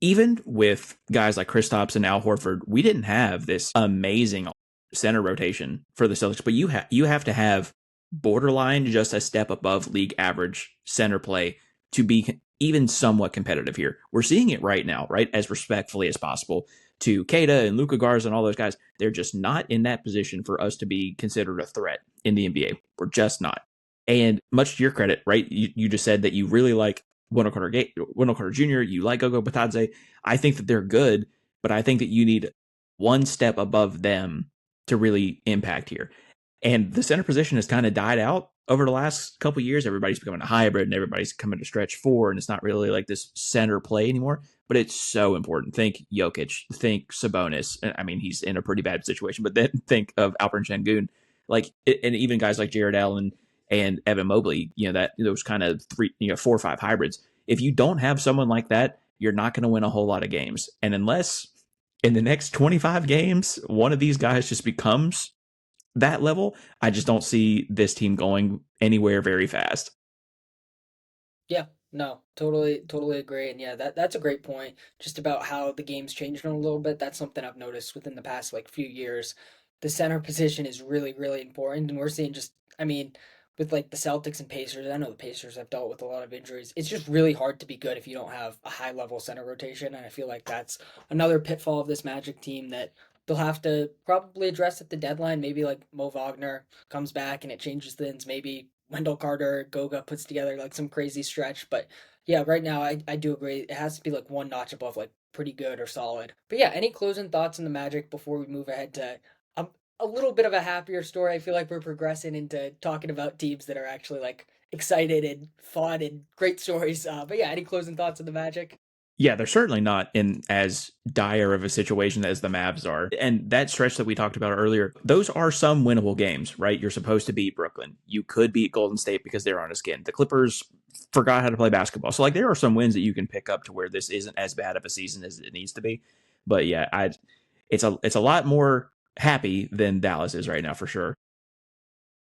Even with guys like Kristaps and Al Horford, we didn't have this amazing center rotation for the Celtics, but you have to have borderline just a step above league average center play to be even somewhat competitive here. We're seeing it right now, right? As respectfully as possible to Keita and Luka Garza and all those guys. They're just not in that position for us to be considered a threat in the NBA. We're just not. And much to your credit, right? You just said that you really like Wendell Carter Jr., you like Gogo Batadze. I think that they're good, but I think that you need one step above them to really impact here. And the center position has kind of died out over the last couple of years. Everybody's becoming a hybrid and everybody's coming to stretch four, and it's not really like this center play anymore. But it's so important. Think Jokic, think Sabonis. I mean, he's in a pretty bad situation, but then think of Alperen Sengun, like, and even guys like Jared Allen and Evan Mobley. You know, that those kind of three, 4 or 5 hybrids. If you don't have someone like that, you're not going to win a whole lot of games. And unless in the next 25 games, one of these guys just becomes that level, I just don't see this team going anywhere very fast. Yeah, no, totally agree. And yeah, that's a great point. Just about how the game's changed a little bit. That's something I've noticed within the past like few years. The center position is really important, and we're seeing just, I mean, with like the Celtics and Pacers. I know the Pacers have dealt with a lot of injuries. It's just really hard to be good if you don't have a high level center rotation, and I feel like that's another pitfall of this Magic team that they'll have to probably address at the deadline. Maybe like Mo Wagner comes back and it changes things. Maybe Wendell Carter, Goga puts together like some crazy stretch. But yeah, right now I do agree. It has to be like one notch above like pretty good or solid. But yeah, any closing thoughts on the Magic before we move ahead to a little bit of a happier story? I feel like we're progressing into talking about teams that are actually like excited and fun and great stories. But yeah, any closing thoughts on the Magic? Yeah, they're certainly not in as dire of a situation as the Mavs are. And that stretch that we talked about earlier, those are some winnable games, right? You're supposed to beat Brooklyn. You could beat Golden State because they're on a skin. The Clippers forgot how to play basketball. So like there are some wins that you can pick up to where this isn't as bad of a season as it needs to be. But yeah, it's a lot more happy than Dallas is right now for sure.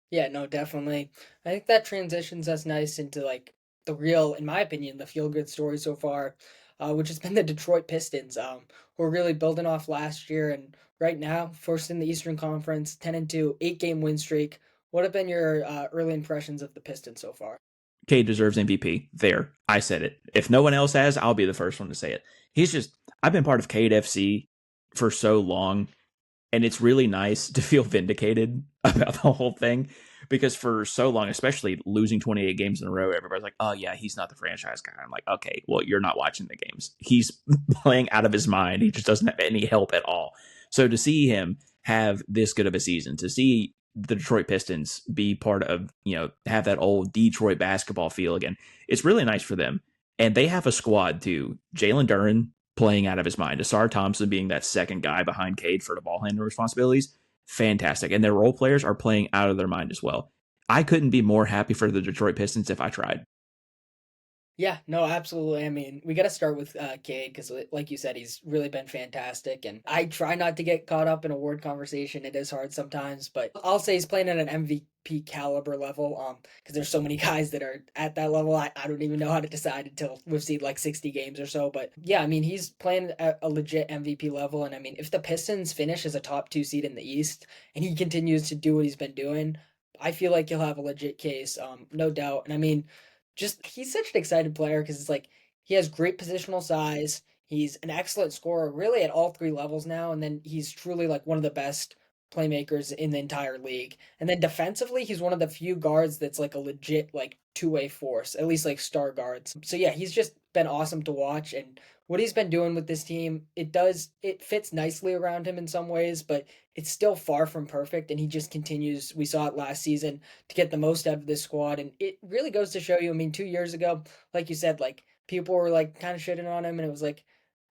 Yeah, no, definitely. I think that transitions us nice into like the real, in my opinion, the feel good story so far, which has been the Detroit Pistons, who are really building off last year and right now, first in the Eastern Conference, 10-2, 8 game win streak. What have been your early impressions of the Pistons so far? Cade deserves MVP. There. I said it. If no one else has, I'll be the first one to say it. He's just I've been part of Cade FC for so long, and it's really nice to feel vindicated about the whole thing because for so long, especially losing 28 games in a row, everybody's like, oh yeah, he's not the franchise guy. I'm like, okay, well, you're not watching the games. He's playing out of his mind. He just doesn't have any help at all. So to see him have this good of a season, to see the Detroit Pistons be part of, have that old Detroit basketball feel again, it's really nice for them. And they have a squad too. Jalen Duren playing out of his mind. Asar Thompson being that second guy behind Cade for the ball handler responsibilities. Fantastic. And their role players are playing out of their mind as well. I couldn't be more happy for the Detroit Pistons if I tried. Yeah, no, absolutely. I mean, we got to start with Cade because, like you said, he's really been fantastic. And I try not to get caught up in award conversation. It is hard sometimes, but I'll say he's playing at an MVP caliber level. Because there's so many guys that are at that level. I don't even know how to decide until we've seen like 60 games or so. But yeah, I mean, he's playing at a legit MVP level. And I mean, if the Pistons finish as a top two seed in the East and he continues to do what he's been doing, I feel like he'll have a legit case, no doubt. And I mean, just he's such an excited player because it's like he has great positional size. He's an excellent scorer, really at all three levels now, and then he's truly like one of the best playmakers in the entire league. And then defensively, he's one of the few guards that's like a legit like two-way force, at least like star guards. So yeah, he's just been awesome to watch and what he's been doing with this team, it fits nicely around him in some ways, but it's still far from perfect and he just continues. We saw it last season to get the most out of this squad. And it really goes to show you, I mean, 2 years ago, like you said, like people were like kind of shitting on him, and it was like,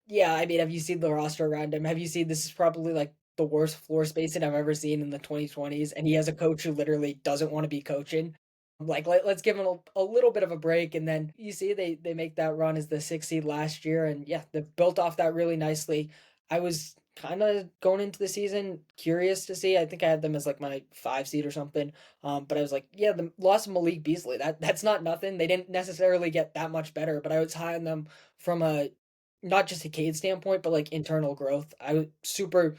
yeah, I mean, have you seen the roster around him? Have you seen this is probably like the worst floor spacing I've ever seen in the 2020s? And he has a coach who literally doesn't want to be coaching. Like, let's give him a little bit of a break. And then you see they make that run as the sixth seed last year. And yeah, they've built off that really nicely. I was kind of going into the season curious to see. I think I had them as like my five seed or something. But I was like, yeah, the loss of Malik Beasley, that's not nothing. They didn't necessarily get that much better, but I was high on them from a not just a Cade standpoint, but like internal growth. I was super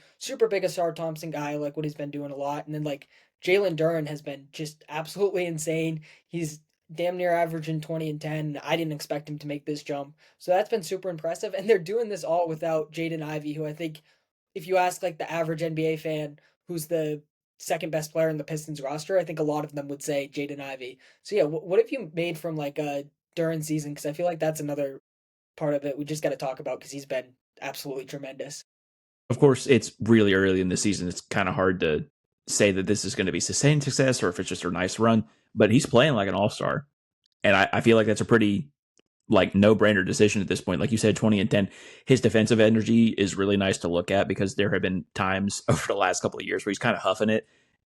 big Asar Thompson guy. I like what he's been doing a lot, and then like Jalen Duren has been just absolutely insane. He's damn near averaging 20 and 10. I didn't expect him to make this jump, so that's been super impressive. And they're doing this all without Jaden Ivey, who I think, if you ask like the average NBA fan, who's the second best player in the Pistons roster, I think a lot of them would say Jaden Ivey. So yeah, what have you made from like a Duren season? Because I feel like that's another part of it we just got to talk about because he's been absolutely tremendous. Of course, it's really early in the season. It's kind of hard to say that this is going to be sustained success or if it's just a nice run, but he's playing like an all star. And I feel like that's a pretty like no brainer decision at this point. Like you said, 20 and 10. His defensive energy is really nice to look at because there have been times over the last couple of years where he's kind of huffing it.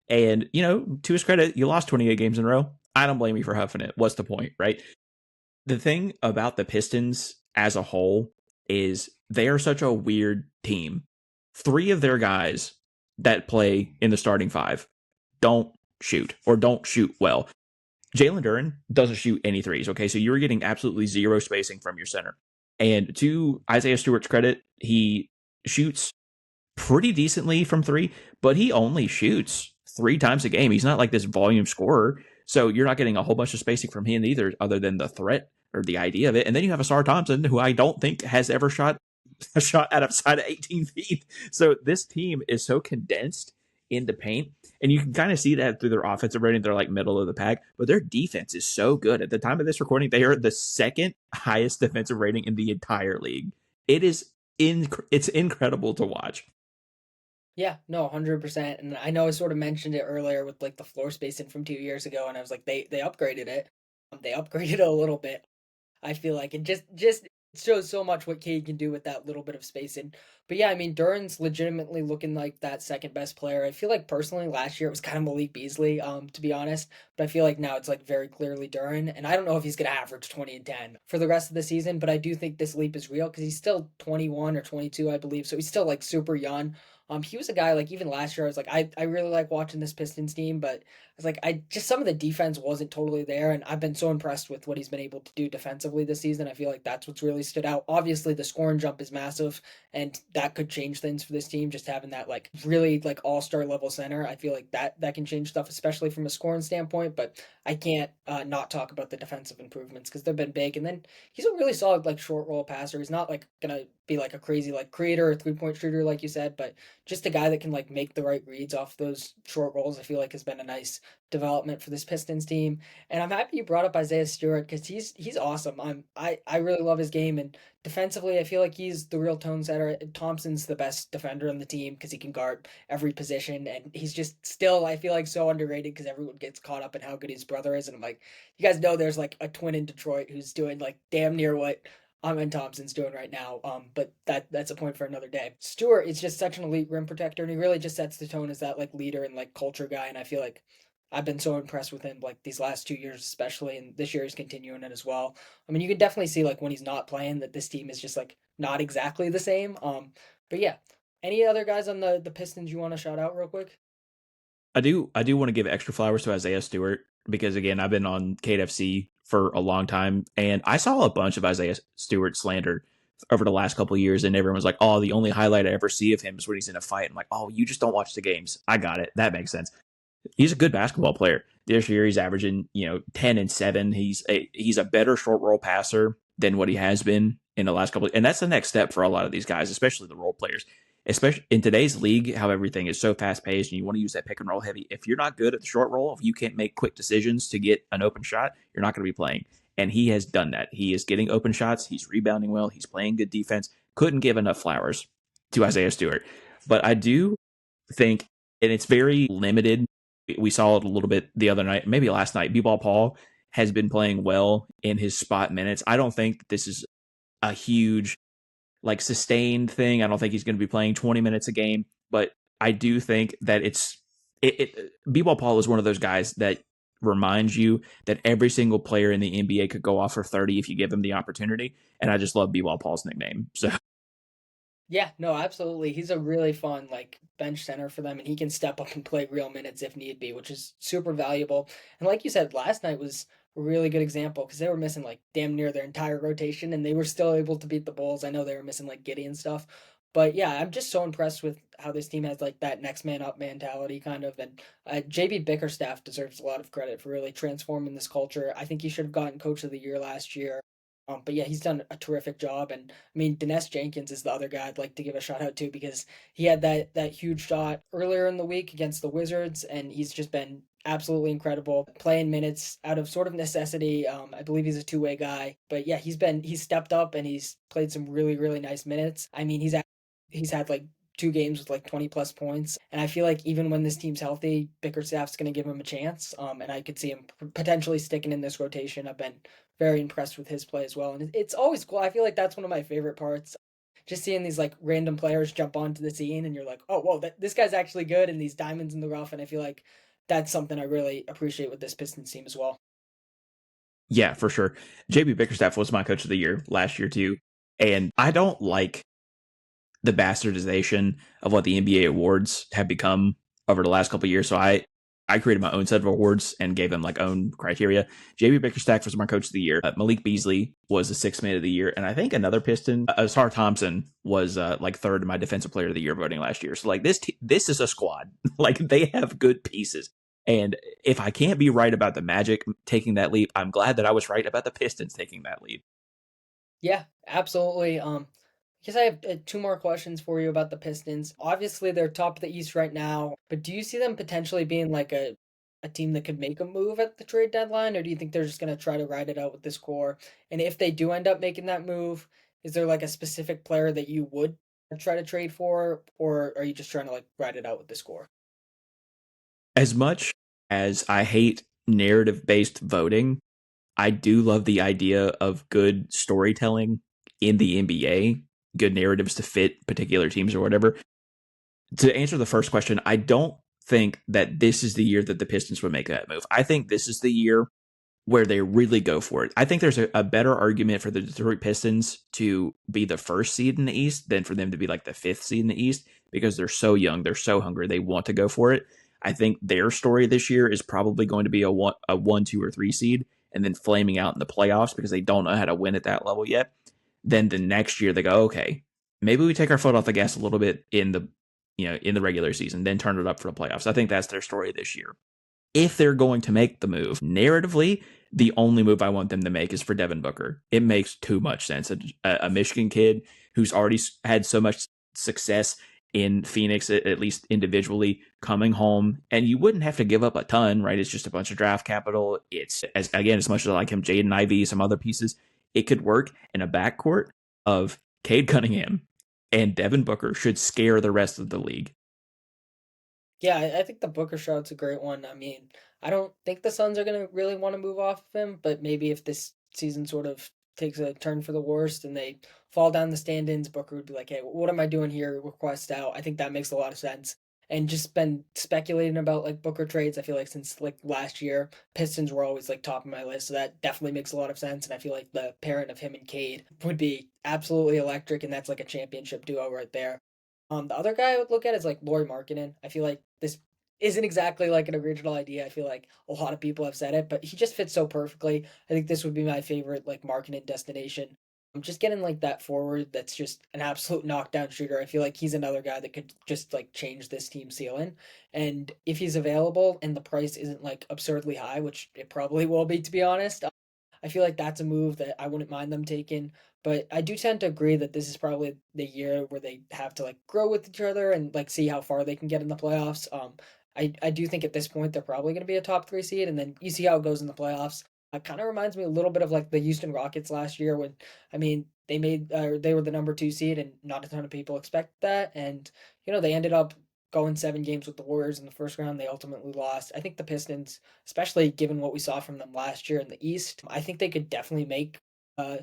And, you know, to his credit, you lost 28 games in a row. I don't blame you for huffing it. What's the point, right? The thing about the Pistons as a whole is they are such a weird team. Three of their guys that play in the starting five don't shoot or don't shoot well. Jalen Duren doesn't shoot any threes. Okay, so you're getting absolutely zero spacing from your center. And to Isaiah Stewart's credit, he shoots pretty decently from three, but he only shoots three times a game. He's not like this volume scorer. So you're not getting a whole bunch of spacing from him either, other than the threat or the idea of it. And then you have Asar Thompson, who I don't think has ever shot a shot outside of 18 feet. So this team is so condensed into paint. And you can kind of see that through their offensive rating. They're like middle of the pack, but their defense is so good. At the time of this recording, they are the second highest defensive rating in the entire league. It is it's incredible to watch. Yeah, no, 100%. And I know I sort of mentioned it earlier with like the floor spacing from 2 years ago, and I was like, they upgraded it. They upgraded it a little bit. I feel like it just shows so much what Cade can do with that little bit of spacing. But yeah, I mean, Duran's legitimately looking like that second best player. I feel like personally last year it was kind of Malik Beasley, to be honest. But I feel like now it's like very clearly Duran. And I don't know if he's gonna average 20 and 10 for the rest of the season, but I do think this leap is real because he's still 21 or 22, I believe. So he's still like super young. He was a guy like even last year, I was like, I really like watching this Pistons team, but I was like, I just some of the defense wasn't totally there, and I've been so impressed with what he's been able to do defensively this season. I feel like that's what's really stood out. Obviously, the scoring jump is massive, and that could change things for this team. Just having that like really like all star level center, I feel like that can change stuff, especially from a scoring standpoint. But I can't not talk about the defensive improvements because they've been big. And then he's a really solid like short roll passer. He's not like gonna be like a crazy like creator or 3 point shooter like you said, but just a guy that can like make the right reads off those short rolls. I feel like has been a nice development for this Pistons team. And I'm happy you brought up Isaiah Stewart because he's awesome. I really love his game and defensively I feel like he's the real tone setter. Thompson's the best defender on the team because he can guard every position and he's just still I feel like so underrated because everyone gets caught up in how good his brother is and I'm like you guys know there's like a twin in Detroit who's doing like damn near what Amen Thompson's doing right now. But that's a point for another day. Stewart is just such an elite rim protector, and he really just sets the tone as that like leader and like culture guy. And I feel like I've been so impressed with him like these last 2 years, especially, and this year he's continuing it as well. I mean, you can definitely see like when he's not playing that this team is just like not exactly the same. But yeah, any other guys on the Pistons you want to shout out real quick? I do want to give extra flowers to Isaiah Stewart because again, I've been on KFC for a long time, and I saw a bunch of Isaiah Stewart slander over the last couple of years, and everyone was like, "Oh, the only highlight I ever see of him is when he's in a fight." I'm like, "Oh, you just don't watch the games." I got it. That makes sense. He's a good basketball player. This year, he's averaging 10 and 7. He's a better short roll passer than what he has been in the last couple. And that's the next step for a lot of these guys, especially the role players. Especially in today's league, how everything is so fast paced, and you want to use that pick and roll heavy. If you're not good at the short roll, if you can't make quick decisions to get an open shot, you're not going to be playing. And he has done that. He is getting open shots. He's rebounding well. He's playing good defense. Couldn't give enough flowers to Isaiah Stewart. But I do think, and it's very limited. We saw it a little bit the other night, maybe last night. B-Ball Paul has been playing well in his spot minutes. I don't think this is a huge, like, sustained thing. I don't think he's going to be playing 20 minutes a game, but I do think that B-Ball Paul is one of those guys that reminds you that every single player in the NBA could go off for 30 if you give him the opportunity. And I just love B-Ball Paul's nickname. So Yeah, no, absolutely. He's a really fun like bench center for them, and he can step up and play real minutes if need be, which is super valuable. And like you said, last night was a really good example because they were missing like damn near their entire rotation, and they were still able to beat the Bulls. I know they were missing like Giddy and stuff, but yeah, I'm just so impressed with how this team has like that next man up mentality kind of. And JB Bickerstaff deserves a lot of credit for really transforming this culture. I think he should have gotten Coach of the Year last year. But yeah, he's done a terrific job, and I mean, Dennis Jenkins is the other guy I'd like to give a shout out to because he had that huge shot earlier in the week against the Wizards, and he's just been absolutely incredible, playing minutes out of sort of necessity. I believe he's a two-way guy, but yeah, he's stepped up and he's played some really nice minutes. I mean, he's had like 2 games with like 20 plus points, and I feel like even when this team's healthy, Bickerstaff's going to give him a chance. And I could see him potentially sticking in this rotation. I've been very impressed with his play as well. And it's always cool. I feel like that's one of my favorite parts. Just seeing these like random players jump onto the scene and you're like, oh, whoa, this guy's actually good and these diamonds in the rough. And I feel like that's something I really appreciate with this Pistons team as well. yeah, for sure. JB Bickerstaff was my coach of the year last year too. And I don't like the bastardization of what the NBA awards have become over the last couple of years. So I created my own set of awards and gave them like own criteria. JB Bickerstaff was my coach of the year. Malik Beasley was the sixth man of the year, and I think another Piston, Asar Thompson, was like third in my defensive player of the year voting last year. So like this is a squad. Like they have good pieces. And if I can't be right about the Magic taking that leap, I'm glad that I was right about the Pistons taking that leap. Yeah, absolutely. Because I have 2 more questions for you about the Pistons. Obviously, they're top of the East right now, but do you see them potentially being like a team that could make a move at the trade deadline, or do you think they're just going to try to ride it out with this core? And if they do end up making that move, is there like a specific player that you would try to trade for, or are you just trying to like ride it out with this core? As much as I hate narrative based voting, I do love the idea of good storytelling in the NBA, good narratives to fit particular teams or whatever. To answer the first question, I don't think that this is the year that the Pistons would make that move. I think this is the year where they really go for it. I think there's a better argument for the Detroit Pistons to be the first seed in the East than for them to be like the fifth seed in the East because they're so young, they're so hungry, they want to go for it. I think their story this year is probably going to be a one, 2, or 3 seed, and then flaming out in the playoffs because they don't know how to win at that level yet. Then the next year they go, okay, maybe we take our foot off the gas a little bit in the regular season, then turn it up for the playoffs. I think that's their story this year. If they're going to make the move, narratively, the only move I want them to make is for Devin Booker. It makes too much sense. A Michigan kid who's already had so much success in Phoenix, at least individually, coming home, and you wouldn't have to give up a ton, right? It's just a bunch of draft capital. It's as much as I like him, Jaden Ivey, some other pieces, it could work in a backcourt of Cade Cunningham and Devin Booker should scare the rest of the league. Yeah, I think the Booker shot's a great one. I mean, I don't think the Suns are gonna really want to move off of him, but maybe if this season sort of takes a turn for the worst and they fall down the standings, Booker would be like, "Hey, what am I doing here? Request out." I think that makes a lot of sense. and just been speculating about like Booker trades. I feel like since like last year, Pistons were always like top of my list, so that definitely makes a lot of sense. And I feel like the pairing of him and Cade would be absolutely electric, and that's like a championship duo right there. The other guy I would look at is like Lauri Markkanen. I feel like this isn't exactly like an original idea. I feel like a lot of people have said it, but he just fits so perfectly. I think this would be my favorite like Markkanen destination. I'm just getting like that forward that's just an absolute knockdown shooter. I feel like he's another guy that could just like change this team ceiling. And if he's available and the price isn't like absurdly high, which it probably will be to be honest, I feel like that's a move that I wouldn't mind them taking. But I do tend to agree that this is probably the year where they have to like grow with each other and like see how far they can get in the playoffs. I do think at this point they're probably going to be a top three seed, and then you see how it goes in the playoffs. It kind of reminds me a little bit of like the Houston Rockets last year when I mean they were the number two seed and not a ton of people expect that, and they ended up going 7 games with the Warriors in the first round. They ultimately lost. I think the Pistons, especially given what we saw from them last year in the East, I think they could definitely uh,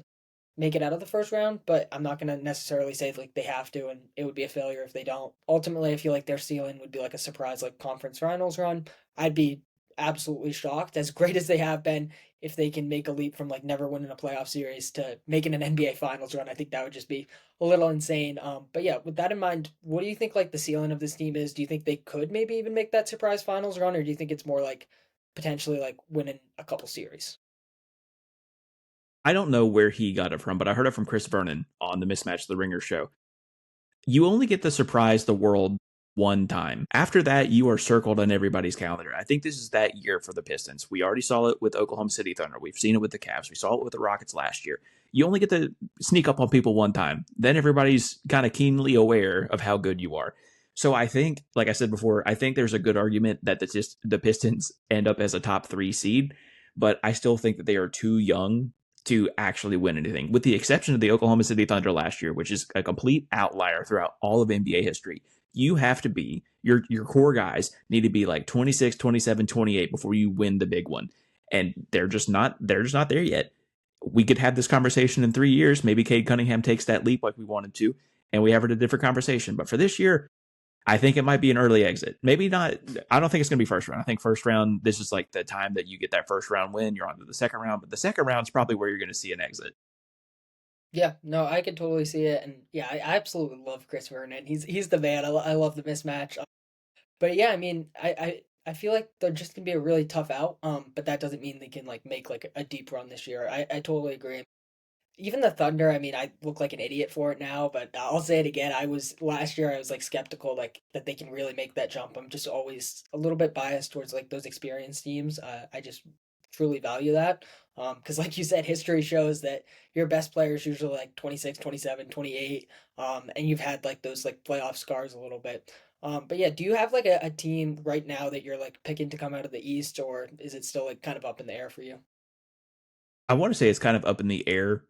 make it out of the first round, but I'm not going to necessarily say like they have to, and it would be a failure if they don't. Ultimately, I feel like their ceiling would be like a surprise, like conference finals run. I'd be absolutely shocked, as great as they have been, if they can make a leap from like never winning a playoff series to making an NBA finals run. I think that would just be a little insane. But yeah, with that in mind, what do you think like the ceiling of this team is? Do you think they could maybe even make that surprise finals run, or do you think it's more like potentially like winning a couple series? I don't know where he got it from, but I heard it from Chris Vernon on the Mismatch the Ringer show. You only get to surprise the world one time. After that, you are circled on everybody's calendar. I think this is that year for the Pistons. We already saw it with Oklahoma City Thunder. We've seen it with the Cavs. We saw it with the Rockets last year. You only get to sneak up on people one time. Then everybody's kind of keenly aware of how good you are. So I think, like I said before, I think there's a good argument that the Pistons end up as a top three seed, but I still think that they are too young to actually win anything, with the exception of the Oklahoma City Thunder last year, which is a complete outlier throughout all of NBA history. You have to be, your core guys need to be like 26, 27, 28 before you win the big one. And they're just not there yet. We could have this conversation in 3 years. Maybe Cade Cunningham takes that leap like we wanted to, and we have a different conversation. But for this year, I think it might be an early exit. Maybe not. I don't think it's going to be first round. I think first round, this is like the time that you get that first round win. You're on to the second round, but the second round is probably where you're going to see an exit. Yeah, no, I can totally see it, and yeah, I absolutely love Chris Vernon. He's the man. I love the mismatch. But yeah, I mean, I feel like they're just gonna be a really tough out. But that doesn't mean they can like make like a deep run this year. I totally agree. Even the Thunder, I mean, I look like an idiot for it now, but I'll say it again. I was last year. I was like skeptical, like that they can really make that jump. I'm just always a little bit biased towards like those experienced teams. I just truly value that. Because like you said, history shows that your best players usually like 26, 27, 28. And you've had like those like playoff scars a little bit. But yeah, do you have like a team right now that you're like picking to come out of the East, or is it still like kind of up in the air for you? I want to say it's kind of up in the air,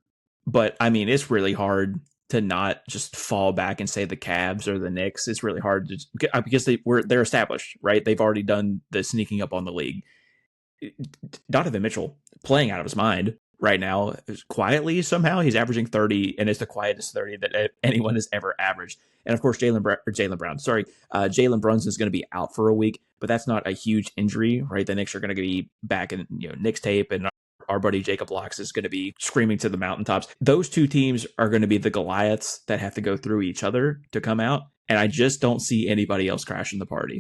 but I mean, it's really hard to not just fall back and say the Cavs or the Knicks. It's really hard to because they're established, right? They've already done the sneaking up on the league. Donovan Mitchell playing out of his mind right now quietly somehow. He's averaging 30, and it's the quietest 30 that anyone has ever averaged. And of course, Jalen Brown. Sorry, Jalen Brunson is going to be out for a week, but that's not a huge injury, right? The Knicks are going to be back in Knicks tape, and our buddy Jacob Locks is going to be screaming to the mountaintops. Those two teams are going to be the Goliaths that have to go through each other to come out. And I just don't see anybody else crashing the party.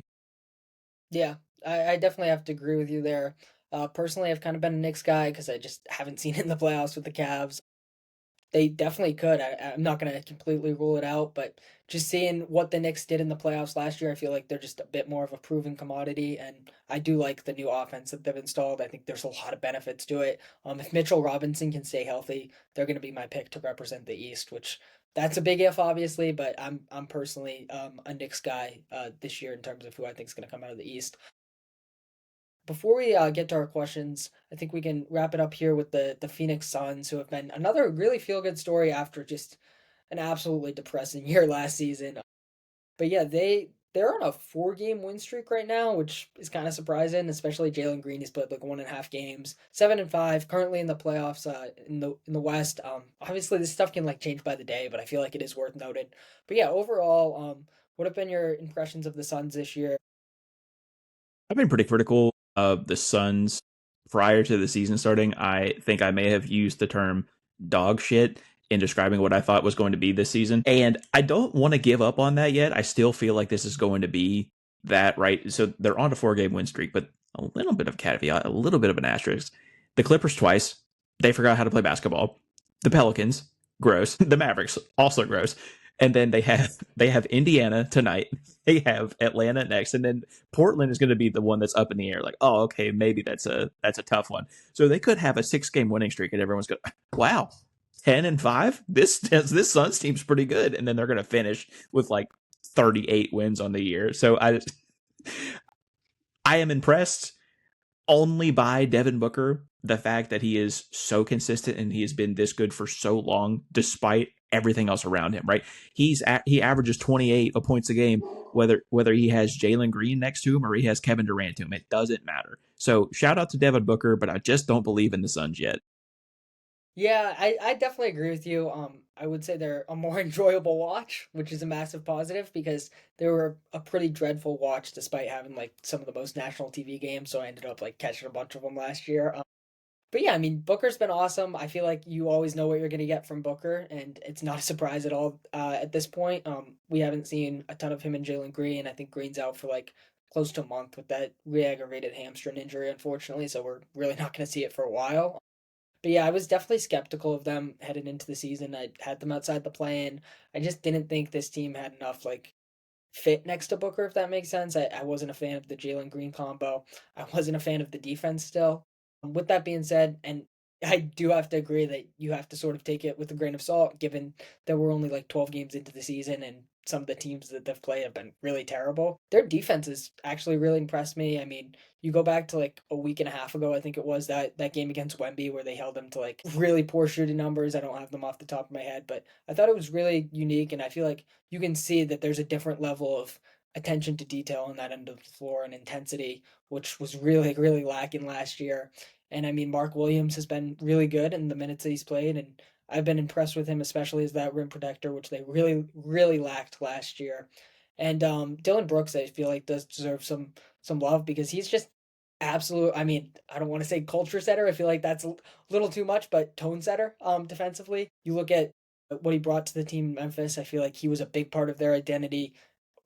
Yeah, I definitely have to agree with you there. Personally, I've kind of been a Knicks guy because I just haven't seen it in the playoffs with the Cavs. They definitely could. I'm not going to completely rule it out, but just seeing what the Knicks did in the playoffs last year, I feel like they're just a bit more of a proven commodity, and I do like the new offense that they've installed. I think there's a lot of benefits to it. If Mitchell Robinson can stay healthy, they're going to be my pick to represent the East, which that's a big if, obviously, but I'm personally a Knicks guy this year in terms of who I think is going to come out of the East. Before we get to our questions, I think we can wrap it up here with the Phoenix Suns, who have been another really feel good story after just an absolutely depressing year last season. But yeah, they're on a 4 game win streak right now, which is kind of surprising, especially Jalen Green. He's played like 1.5 games, 7-5, currently in the playoffs. In the West. Obviously this stuff can like change by the day, but I feel like it is worth noting. But yeah, overall, What have been your impressions of the Suns this year? I've been pretty critical of the Suns prior to the season starting. I think I may have used the term dog shit in describing what I thought was going to be this season. And I don't want to give up on that yet. I still feel like this is going to be that, right? So they're on a 4 game win streak, but a little bit of caveat, a little bit of an asterisk. The Clippers twice, they forgot how to play basketball. The Pelicans, gross. The Mavericks, also gross. And then they have Indiana tonight. They have Atlanta next, and then Portland is going to be the one that's up in the air. Like, oh, okay, maybe that's a tough one. So they could have a 6 game winning streak, and everyone's going, wow, 10-5. This Suns team's pretty good, and then they're going to finish with like 38 wins on the year. So I am impressed only by Devin Booker. The fact that he is so consistent and he has been this good for so long, despite everything else around him, right? He averages 28 points a game, whether he has Jalen Green next to him or he has Kevin Durant to him. It doesn't matter. So shout out to Devin Booker, but I just don't believe in the Suns yet. Yeah, I definitely agree with you. I would say they're a more enjoyable watch, which is a massive positive because they were a pretty dreadful watch despite having like some of the most national TV games. So I ended up like catching a bunch of them last year. But yeah, I mean, Booker's been awesome. I feel like you always know what you're going to get from Booker, and it's not a surprise at all at this point. We haven't seen a ton of him and Jalen Green. I think Green's out for like close to a month with that re-aggravated hamstring injury, unfortunately. So we're really not going to see it for a while. But yeah, I was definitely skeptical of them heading into the season. I had them outside the play-in. I just didn't think this team had enough like fit next to Booker, if that makes sense. I wasn't a fan of the Jalen Green combo. I wasn't a fan of the defense still. With that being said, and I do have to agree that you have to sort of take it with a grain of salt, given that we're only like 12 games into the season and some of the teams that they've played have been really terrible. Their defense has actually really impressed me. I mean, you go back to like a week and a half ago, I think it was that game against Wemby where they held them to like really poor shooting numbers. I don't have them off the top of my head, but I thought it was really unique, and I feel like you can see that there's a different level of attention to detail on that end of the floor and intensity, which was really, really lacking last year. And I mean, Mark Williams has been really good in the minutes that he's played, and I've been impressed with him, especially as that rim protector, which they really, really lacked last year. And Dylan Brooks, I feel like, does deserve some love because he's just absolute. I mean, I don't want to say culture setter. I feel like that's a little too much, but tone setter. Defensively, you look at what he brought to the team in Memphis. I feel like he was a big part of their identity.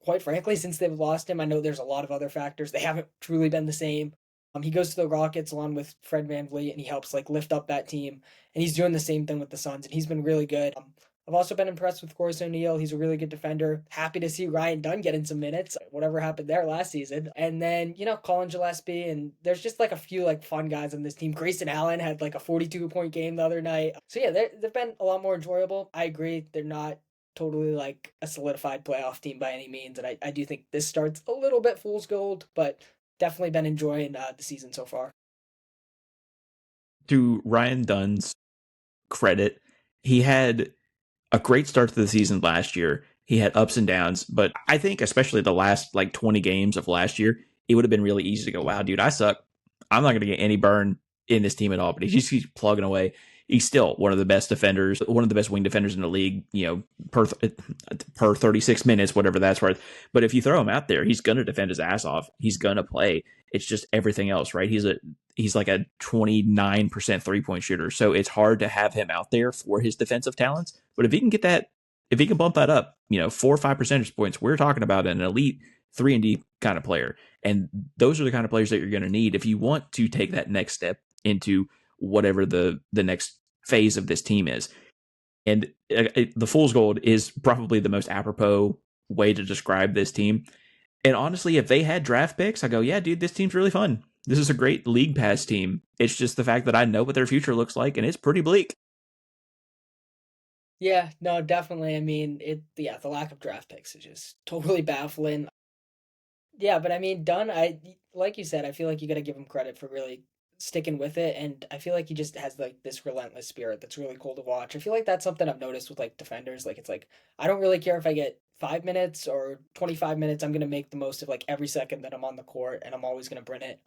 Quite frankly, since they've lost him, I know there's a lot of other factors. They haven't truly been the same. He goes to the Rockets along with Fred VanVleet, and he helps like lift up that team. And he's doing the same thing with the Suns, and he's been really good. I've also been impressed with Corey O'Neal. He's a really good defender. Happy to see Ryan Dunn getting some minutes. Whatever happened there last season. And then, Colin Gillespie, and there's just like a few like fun guys on this team. Grayson Allen had like a 42-point game the other night. So yeah, they've been a lot more enjoyable. I agree. They're not totally like a solidified playoff team by any means. And I do think this starts a little bit fool's gold, but definitely been enjoying the season so far. To Ryan Dunn's credit, he had a great start to the season last year. He had ups and downs, but I think especially the last like 20 games of last year, it would have been really easy to go, wow, dude, I suck. I'm not going to get any burn in this team at all. But he just keeps plugging away. He's still one of the best defenders, one of the best wing defenders in the league, per 36 minutes, whatever that's worth. But if you throw him out there, he's going to defend his ass off. He's going to play. It's just everything else, right? He's like a 29% 3-point shooter. So it's hard to have him out there for his defensive talents. But if he can get that, if he can bump that up, 4 or 5 percentage points, we're talking about an elite 3-and-D kind of player. And those are the kind of players that you're going to need if you want to take that next step into whatever the next phase of this team is. And the Fool's Gold is probably the most apropos way to describe this team. And honestly, if they had draft picks, I go, yeah, dude, this team's really fun. This is a great league pass team. It's just the fact that I know what their future looks like, and it's pretty bleak. Yeah, no, definitely. I mean, the lack of draft picks is just totally baffling. Yeah, but I mean, Dunn, like you said, I feel like you got to give him credit for really sticking with it, and I feel like he just has like this relentless spirit that's really cool to watch. I feel like that's something I've noticed with like defenders. Like it's like I don't really care if I get 5 minutes or 25 minutes, I'm going to make the most of like every second that I'm on the court, and I'm always going to bring it.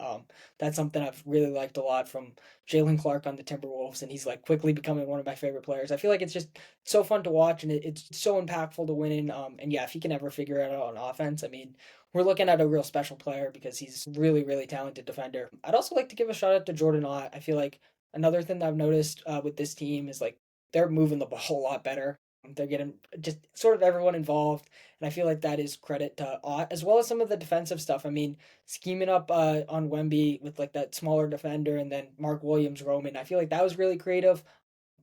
That's something I've really liked a lot from Jalen Clark on the Timberwolves, and he's like quickly becoming one of my favorite players. I feel like it's just so fun to watch, and it's so impactful to winning. And yeah, if he can ever figure it out on offense, I mean, we're looking at a real special player because he's really, really talented defender. I'd also like to give a shout out to Jordan Ott. I feel like another thing that I've noticed with this team is like they're moving the ball a lot better. They're getting just sort of everyone involved, and I feel like that is credit to Ott as well as some of the defensive stuff. I mean, scheming up on Wemby with like that smaller defender and then Mark Williams roaming. I feel like that was really creative.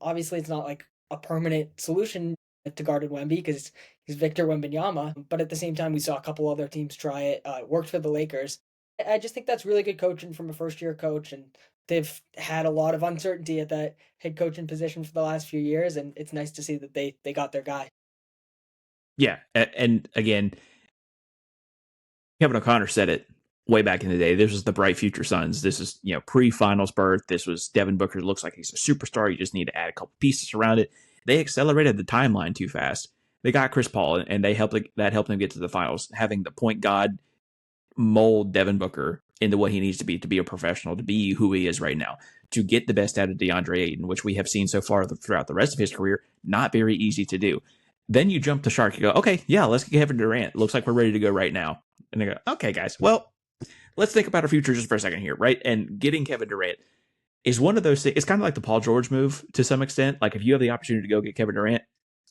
Obviously, it's not like a permanent solution to guard Wemby because he's Victor Wembanyama, but at the same time, we saw a couple other teams try it. It worked for the Lakers. I just think that's really good coaching from a first year coach, and they've had a lot of uncertainty at that head coaching position for the last few years, and it's nice to see that they got their guy. Yeah, and again, Kevin O'Connor said it way back in the day. This was the bright future Suns. This is pre-finals berth. This was Devin Booker. Looks like he's a superstar. You just need to add a couple pieces around it. They accelerated the timeline too fast. They got Chris Paul, and they helped that helped them get to the finals. Having the point guard mold Devin Booker into what he needs to be a professional, to be who he is right now, to get the best out of DeAndre Ayton, which we have seen so far throughout the rest of his career, not very easy to do. Then you jump to Shark. You go, okay, yeah, let's get Kevin Durant. Looks like we're ready to go right now. And they go, okay, guys, well, let's think about our future just for a second here, right? And getting Kevin Durant is one of those things. It's kind of like the Paul George move to some extent. Like if you have the opportunity to go get Kevin Durant,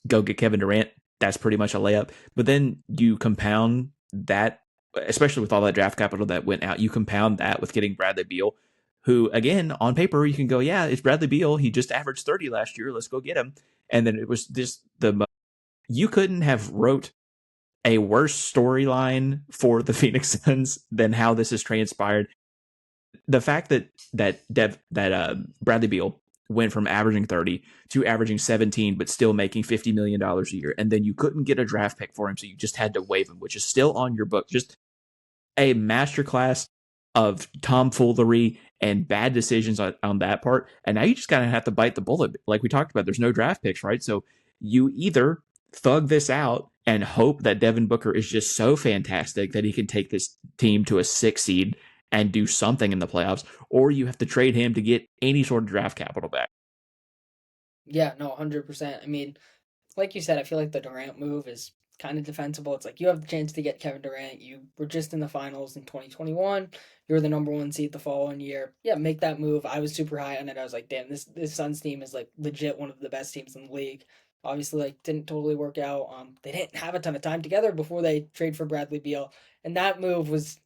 go get Kevin Durant. That's pretty much a layup. But then you compound that, especially with all that draft capital that went out, you compound that with getting Bradley Beal, who, again, on paper, you can go, yeah, it's Bradley Beal. He just averaged 30 last year. Let's go get him. And then it was just you couldn't have wrote a worse storyline for the Phoenix Suns than how this has transpired. The fact that Bradley Beal went from averaging 30 to averaging 17, but still making $50 million a year, and then you couldn't get a draft pick for him, so you just had to waive him, which is still on your book. Just a masterclass of tomfoolery and bad decisions on that part. And now you just kind of have to bite the bullet. Like we talked about, there's no draft picks, right? So you either thug this out and hope that Devin Booker is just so fantastic that he can take this team to a 6 seed and do something in the playoffs, or you have to trade him to get any sort of draft capital back. Yeah, no, 100%. I mean, like you said, I feel like the Durant move is kind of defensible. It's like you have the chance to get Kevin Durant. You were just in the finals in 2021. You were the number one seed the following year. Yeah, make that move. I was super high on it. I was like, damn, this Suns team is like legit one of the best teams in the league. Obviously, like didn't totally work out. They didn't have a ton of time together before they trade for Bradley Beal, and that move was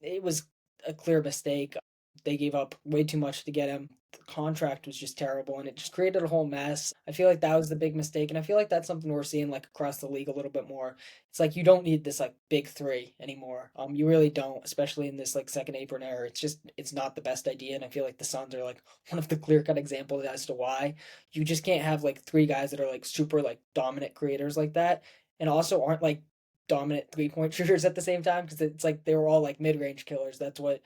a clear mistake. They gave up way too much to get him. The contract was just terrible, and it just created a whole mess. I feel like that was the big mistake, and I feel like that's something we're seeing like across the league a little bit more. It's like you don't need this like big three anymore. You really don't, especially in this like second apron era. It's not the best idea, and I feel like the Suns are like one of the clear cut examples as to why you just can't have like three guys that are like super like dominant creators like that, and also aren't like dominant 3 point shooters at the same time because it's like they were all like mid range killers. That's where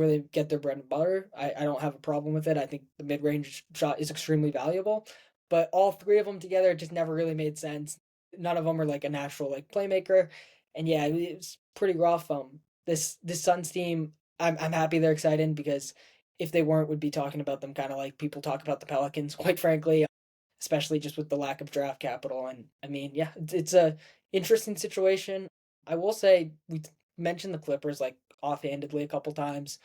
they get their bread and butter. I don't have a problem with it. I think the mid range shot is extremely valuable, but all three of them together just never really made sense. None of them are like a natural like playmaker, and yeah, it was pretty rough. This Suns team, I'm happy they're excited because if they weren't, would be talking about them kind of like people talk about the Pelicans, quite frankly, especially just with the lack of draft capital. And I mean, yeah, it's a interesting situation. I will say we mentioned the Clippers like offhandedly a couple times.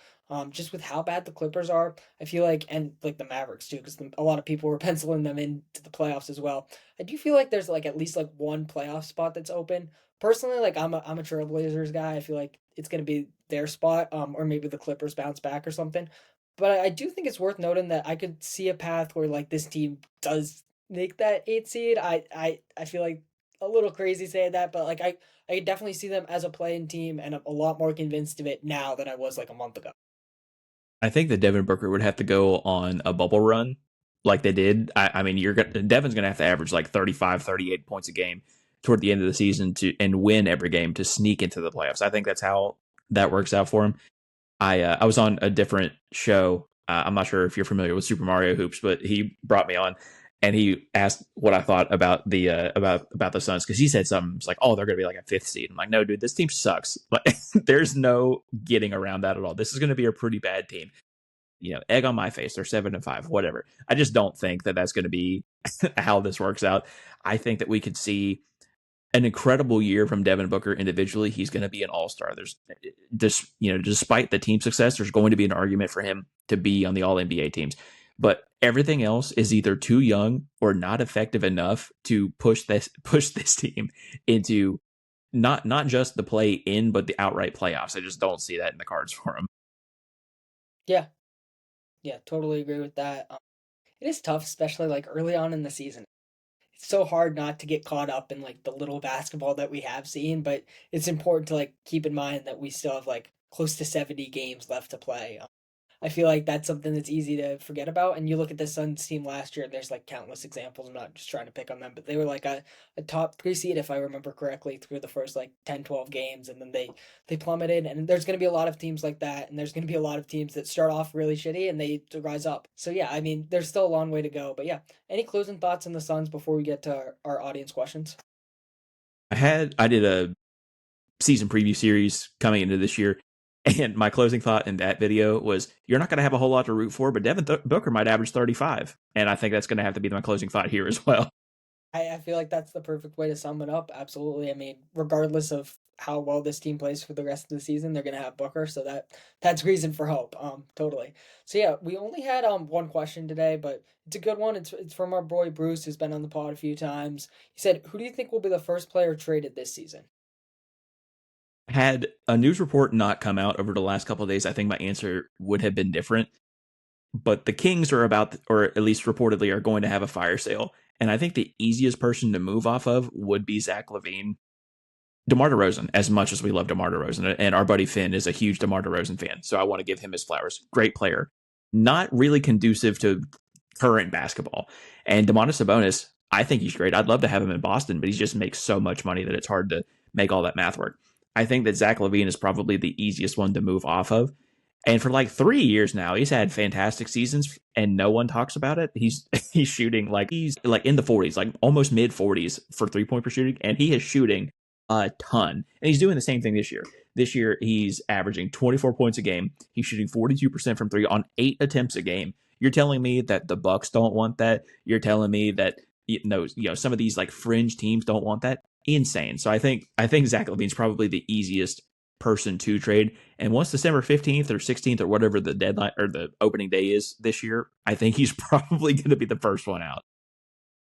Just with how bad the Clippers are, I feel like, and like the Mavericks too, because a lot of people were penciling them into the playoffs as well. I do feel like there's like at least like one playoff spot that's open. Personally, like I'm a Trailblazers guy. I feel like it's gonna be their spot, or maybe the Clippers bounce back or something. But I do think it's worth noting that I could see a path where like this team does make that 8 seed. I feel like a little crazy saying that, but like I definitely see them as a playing team, and I'm a lot more convinced of it now than I was like a month ago. I think that Devin Booker would have to go on a bubble run like they did. I mean, Devin's going to have to average like 35, 38 points a game toward the end of the season to and win every game to sneak into the playoffs. I think that's how that works out for him. I was on a different show. I'm not sure if you're familiar with Super Mario Hoops, but he brought me on, and he asked what I thought about the about the Suns because he said something it's like, "Oh, they're going to be like a fifth seed." I'm like, "No, dude, this team sucks. Like, there's no getting around that at all. This is going to be a pretty bad team. Egg on my face. They're 7-5, whatever. I just don't think that that's going to be how this works out. I think that we could see an incredible year from Devin Booker individually. He's going to be an all star. There's this, despite the team success, there's going to be an argument for him to be on the All NBA teams. But everything else is either too young or not effective enough to push this team into not just the play in, but the outright playoffs. I just don't see that in the cards for him. Yeah, yeah, totally agree with that. It is tough, especially like early on in the season. It's so hard not to get caught up in like the little basketball that we have seen, but it's important to like keep in mind that we still have like close to 70 games left to play. I feel like that's something that's easy to forget about. And you look at the Suns team last year, and there's like countless examples. I'm not just trying to pick on them, but they were like a top three seed, if I remember correctly, through the first like 10, 12 games. And then they plummeted. And there's going to be a lot of teams like that. And there's going to be a lot of teams that start off really shitty and they rise up. So yeah, I mean, there's still a long way to go. But yeah, any closing thoughts on the Suns before we get to our audience questions? I did a season preview series coming into this year. And my closing thought in that video was, you're not going to have a whole lot to root for, but Devin Booker might average 35. And I think that's going to have to be my closing thought here as well. I feel like that's the perfect way to sum it up. Absolutely. I mean, regardless of how well this team plays for the rest of the season, they're gonna have Booker, so that's reason for hope. Totally. So yeah, we only had one question today, but it's a good one. It's from our boy Bruce, who's been on the pod a few times. He said, "Who do you think will be the first player traded this season?" Had a news report not come out over the last couple of days, I think my answer would have been different. But the Kings are about, or at least reportedly, are going to have a fire sale. And I think the easiest person to move off of would be Zach LaVine. DeMar DeRozan, as much as we love DeMar DeRozan, and our buddy Finn is a huge DeMar DeRozan fan, so I want to give him his flowers. Great player. Not really conducive to current basketball. And Domantas Sabonis, I think he's great. I'd love to have him in Boston, but he just makes so much money that it's hard to make all that math work. I think that Zach LaVine is probably the easiest one to move off of. And for like 3 years now, he's had fantastic seasons, and no one talks about it. He's shooting like he's like in the 40s, like almost mid 40s for 3 point per shooting, and he is shooting a ton. And he's doing the same thing this year. This year, he's averaging 24 points a game. He's shooting 42% from three on 8 attempts a game. You're telling me that the Bucks don't want that? You're telling me that some of these like fringe teams don't want that? Insane. So I think Zach LaVine's probably the easiest person to trade. And once December 15th or 16th or whatever the deadline or the opening day is this year, I think he's probably going to be the first one out.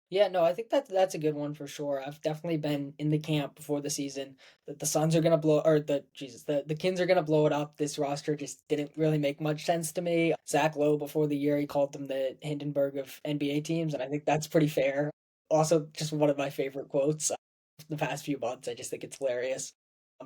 Yeah, no, I think that's a good one for sure. I've definitely been in the camp before the season that the Suns are gonna blow, or the Kings are gonna blow it up. This roster just didn't really make much sense to me. Zach Lowe before the year he called them the Hindenburg of NBA teams, and I think that's pretty fair. Also, just one of my favorite quotes the past few months. I just think it's hilarious.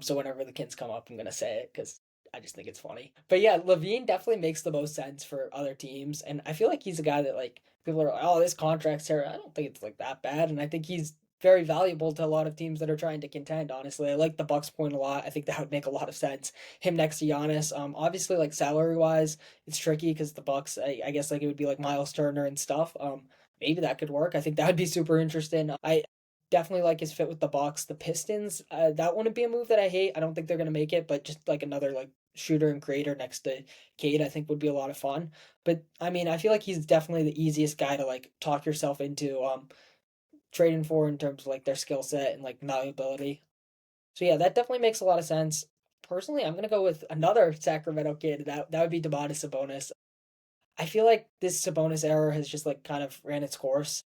So whenever the Kings come up, I'm gonna say it because I just think it's funny. But yeah, Levine definitely makes the most sense for other teams, and I feel like he's a guy that like people are like, oh, this contract's here. I don't think it's like that bad, and I think he's very valuable to a lot of teams that are trying to contend. Honestly, I like the Bucks point a lot. I think that would make a lot of sense. Him next to Giannis. Obviously, like salary wise, it's tricky because the Bucks. I guess like it would be like Miles Turner and stuff. Maybe that could work. I think that would be super interesting. I definitely like his fit with the Bucks. The Pistons, that wouldn't be a move that I hate. I don't think they're gonna make it, but just like another like shooter and creator next to Cade, I think would be a lot of fun. But I mean, I feel like he's definitely the easiest guy to like talk yourself into trading for in terms of like their skill set and like malleability. So yeah, that definitely makes a lot of sense. Personally, I'm gonna go with another Sacramento kid. That would be Domantas Sabonis. I feel like this Sabonis era has just like kind of ran its course.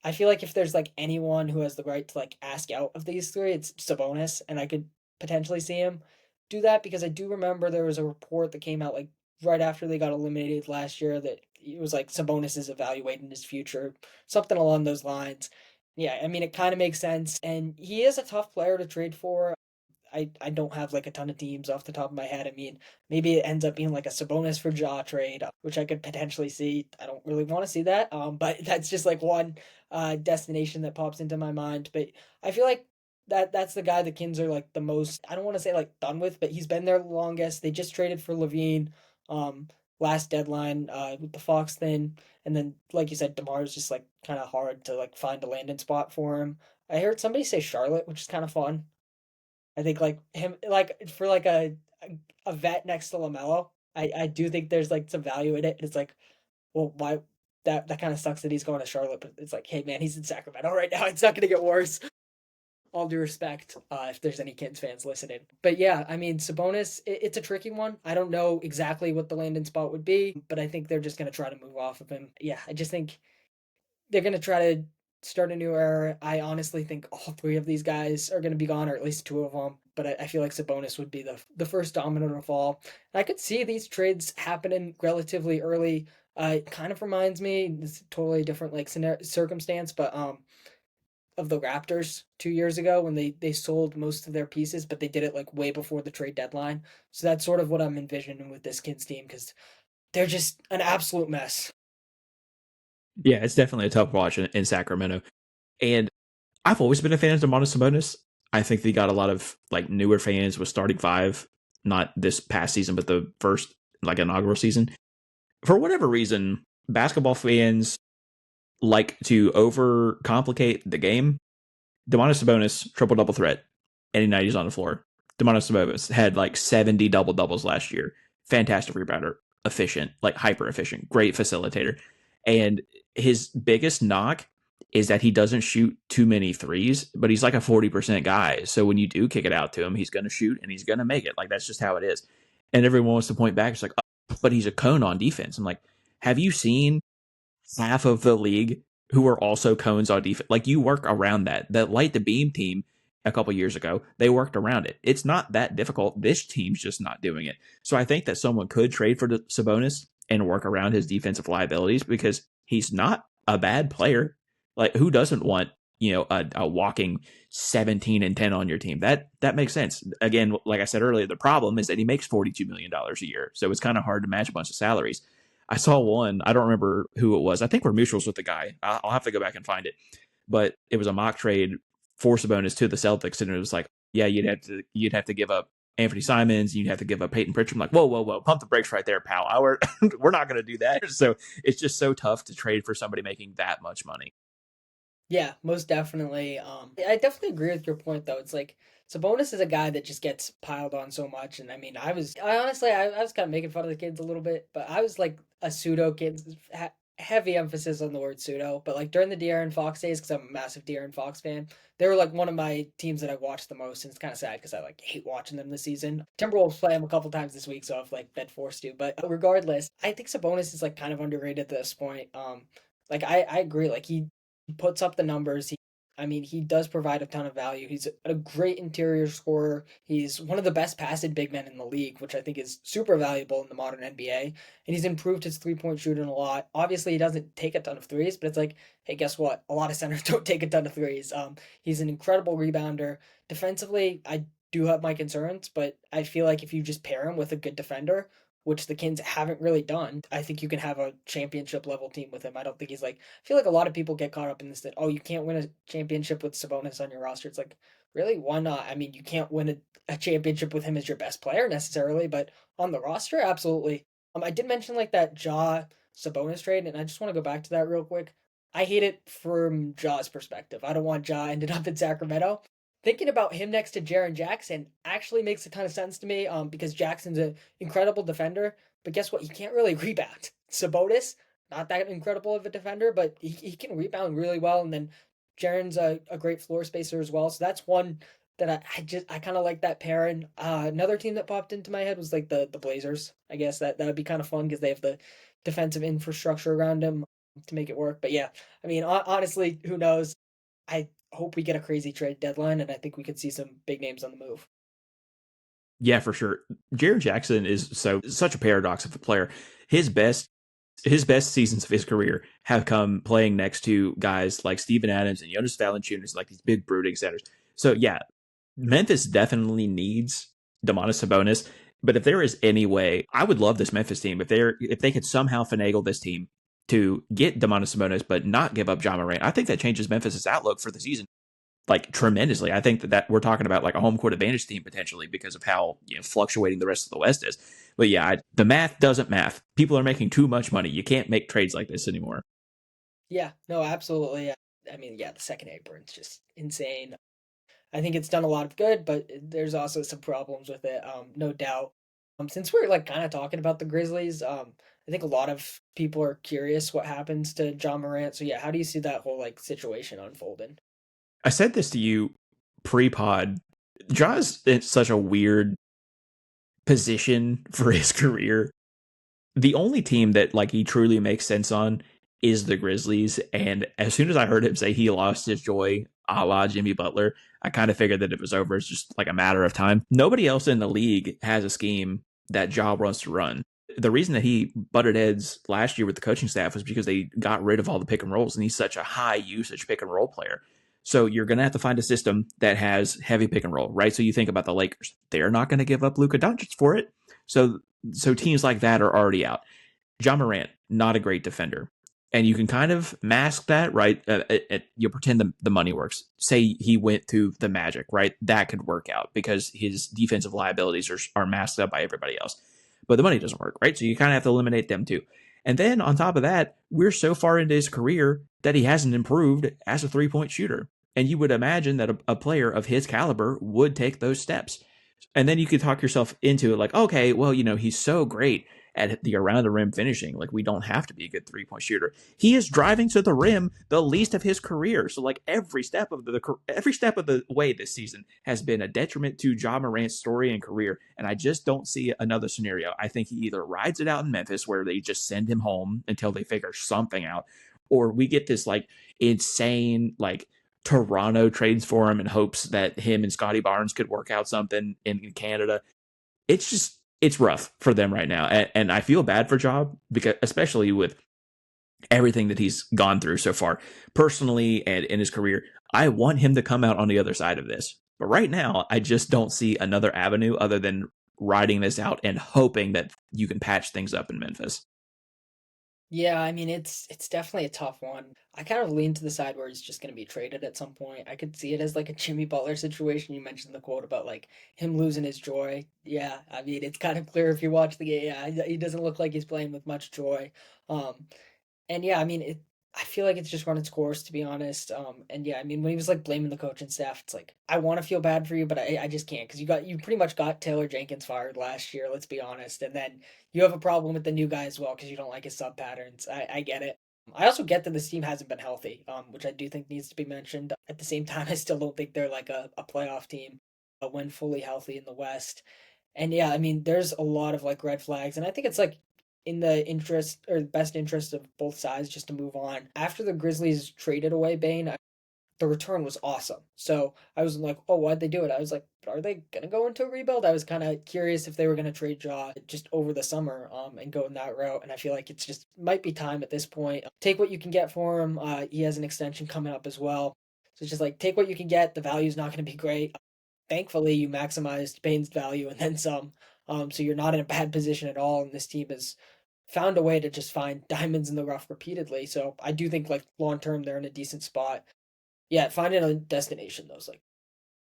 I feel like if there's like anyone who has the right to like ask out of these three, it's Sabonis, and I could potentially see him do that because I do remember there was a report that came out like right after they got eliminated last year that it was like Sabonis is evaluating his future, something along those lines. Yeah, I mean it kind of makes sense, and he is a tough player to trade for. I don't have like a ton of teams off the top of my head. I mean, maybe it ends up being like a Sabonis for Ja trade, which I could potentially see. I don't really want to see that, but that's just like one destination that pops into my mind. But I feel like that's the guy the Kings are like the most. I don't want to say like done with, but he's been there the longest. They just traded for Levine. last deadline with the Fox thing, and then like you said, DeMar's just like kind of hard to like find a landing spot for him. I heard somebody say Charlotte, which is kind of fun. I think like him like for like a vet next to Lamelo. I do think there's like some value in it. It's like, well, why that kind of sucks that he's going to Charlotte, but it's like, hey man, he's in Sacramento right now. It's not going to get worse. All due respect, if there's any Kings fans listening. But yeah, I mean, Sabonis, it's a tricky one. I don't know exactly what the landing spot would be, but I think they're just going to try to move off of him. Yeah, I just think they're going to try to start a new era. I honestly think all three of these guys are going to be gone, or at least two of them. But I feel like Sabonis would be the first domino to fall. And I could see these trades happening relatively early. It kind of reminds me, it's a totally different like circumstance, but of the Raptors 2 years ago when they sold most of their pieces, but they did it like way before the trade deadline. So that's sort of what I'm envisioning with this Kids team because they're just an absolute mess. Yeah, it's definitely a tough watch in Sacramento. And I've always been a fan of Domantas Sabonis. I think they got a lot of like newer fans with starting five, not this past season, but the first like inaugural season. For whatever reason, basketball fans like to overcomplicate the game. Domantas Sabonis, triple double threat, any night he's on the floor. Domantas Sabonis had like 70 double doubles last year. Fantastic rebounder, efficient, like hyper efficient, great facilitator. And his biggest knock is that he doesn't shoot too many threes, but he's like a 40% guy. So when you do kick it out to him, he's going to shoot and he's going to make it. Like that's just how it is. And everyone wants to point back. It's like, oh, but he's a cone on defense. I'm like, have you seen half of the league who are also cones on defense? Like you work around that. The light the beam team a couple years ago, they worked around it. It's not that difficult. This team's just not doing it. So I think that someone could trade for the Sabonis and work around his defensive liabilities because he's not a bad player. Like who doesn't want a walking 17 and 10 on your team? That makes sense. Again, like I said earlier, the problem is that he makes $42 million a year, so it's kind of hard to match a bunch of salaries. I saw one. I don't remember who it was. I think we're mutuals with the guy. I'll have to go back and find it. But it was a mock trade for Sabonis to the Celtics, and it was like, yeah, you'd have to give up Anthony Simons, you'd have to give up Peyton Pritchard. I'm like, whoa, whoa, whoa, pump the brakes right there, pal. We're not going to do that. So it's just so tough to trade for somebody making that much money. Yeah, most definitely. I definitely agree with your point though. It's like Sabonis is a guy that just gets piled on so much, and I mean, I honestly, I was kind of making fun of the kids a little bit, but I was like a pseudo kid, heavy emphasis on the word pseudo. But like during the De'Aaron Fox days, because I'm a massive De'Aaron Fox fan, they were like one of my teams that I watched the most, and it's kind of sad because I like hate watching them this season. Timberwolves play them a couple times this week, so I've like been forced to. But regardless, I think Sabonis is like kind of underrated at this point. Like I agree. Like he puts up the numbers. I mean, he does provide a ton of value. He's a great interior scorer. He's one of the best passing big men in the league, which I think is super valuable in the modern NBA. And he's improved his 3-point shooting a lot. Obviously, he doesn't take a ton of threes, but it's like, hey, guess what? A lot of centers don't take a ton of threes. He's an incredible rebounder. Defensively, I do have my concerns, but I feel like if you just pair him with a good defender, which the Kings haven't really done, I think you can have a championship level team with him. I don't think he's like, I feel like a lot of people get caught up in this that, oh, you can't win a championship with Sabonis on your roster. It's like, really? Why not? I mean, you can't win a championship with him as your best player necessarily, but on the roster, absolutely. I did mention like that Sabonis trade, and I just want to go back to that real quick. I hate it from Ja's perspective. I don't want Ja ended up in Sacramento. Thinking about him next to Jaren Jackson actually makes a ton of sense to me because Jackson's an incredible defender, but guess what? He can't really rebound. Sabonis, not that incredible of a defender, but he can rebound really well. And then Jaren's a great floor spacer as well. So that's one that I kind of like that pairing. Another team that popped into my head was like the Blazers. I guess that would be kind of fun because they have the defensive infrastructure around them to make it work. But yeah, I mean, honestly, who knows? I hope we get a crazy trade deadline, and I think we could see some big names on the move. Yeah, for sure. Jared Jackson is such a paradox of a player. His best his best seasons of his career have come playing next to guys like Steven Adams and Jonas Valanciunas, like these big brooding centers. So yeah, Memphis definitely needs Domantas Sabonis. But if there is any way, I would love this Memphis team if they could somehow finagle this team to get Domantas Sabonis, but not give up John Morant. I think that changes Memphis's outlook for the season. like tremendously. I think that we're talking about like a home court advantage team potentially because of how fluctuating the rest of the West is. But yeah, the math doesn't math. People are making too much money. You can't make trades like this anymore. Yeah, no, absolutely. I mean, yeah, the second apron's just insane. I think it's done a lot of good, but there's also some problems with it, no doubt. Since we're like kind of talking about the Grizzlies, I think a lot of people are curious what happens to John Morant. So yeah, how do you see that whole like situation unfolding? I said this to you pre-pod. Ja's in such a weird position for his career. The only team that like he truly makes sense on is the Grizzlies. And as soon as I heard him say he lost his joy, a la Jimmy Butler, I kind of figured that it was over. It's just like a matter of time. Nobody else in the league has a scheme that Ja wants to run. The reason that he butted heads last year with the coaching staff was because they got rid of all the pick and rolls, and he's such a high usage pick and roll player. So you're going to have to find a system that has heavy pick and roll, right? So you think about the Lakers. They're not going to give up Luka Doncic for it. So teams like that are already out. John Morant, not a great defender. And you can kind of mask that, right? You pretend the money works. Say he went to the Magic, right? That could work out because his defensive liabilities are masked up by everybody else. But the money doesn't work, right? So you kind of have to eliminate them too. And then on top of that, we're so far into his career that he hasn't improved as a 3-point shooter. And you would imagine that a player of his caliber would take those steps. And then you could talk yourself into it like, okay, well, he's so great at the around the rim finishing. Like, we don't have to be a good 3-point shooter. He is driving to the rim the least of his career. So like every step of the way this season has been a detriment to Ja Morant's story and career. And I just don't see another scenario. I think he either rides it out in Memphis where they just send him home until they figure something out, or we get this like insane like Toronto trades for him in hopes that him and Scotty Barnes could work out something in Canada. It's rough for them right now, and I feel bad for Job because especially with everything that he's gone through so far, personally and in his career. I want him to come out on the other side of this, but right now I just don't see another avenue other than riding this out and hoping that you can patch things up in Memphis. Yeah, I mean it's definitely a tough one. I kind of lean to the side where he's just going to be traded at some point. I could see it as like a Jimmy Butler situation. You mentioned the quote about like him losing his joy. Yeah, I mean it's kind of clear if you watch the game. Yeah, he doesn't look like he's playing with much joy. Um, and yeah, I mean I feel like it's just run its course to be honest. And yeah, I mean when he was like blaming the coaching staff, it's like I want to feel bad for you, but I just can't because you pretty much got Taylor Jenkins fired last year. Let's be honest, and then you have a problem with the new guy as well because you don't like his sub patterns. I get it. I also get that this team hasn't been healthy, which I do think needs to be mentioned. At the same time, I still don't think they're like a playoff team when fully healthy in the West. And yeah, I mean, there's a lot of like red flags, and I think it's like in the interest or best interest of both sides just to move on. After the Grizzlies traded away Bane, the return was awesome. So I was like, oh, why'd they do it? I was like, are they gonna go into a rebuild? I was kind of curious if they were gonna trade Jaw just over the summer, and go in that route. And I feel like it's just might be time at this point. Take what you can get for him. He has an extension coming up as well. So it's just like take what you can get. The value's not gonna be great. Thankfully, you maximized Bane's value and then some. So you're not in a bad position at all. And this team has found a way to just find diamonds in the rough repeatedly. So I do think like long term they're in a decent spot. Yeah, finding a destination though is like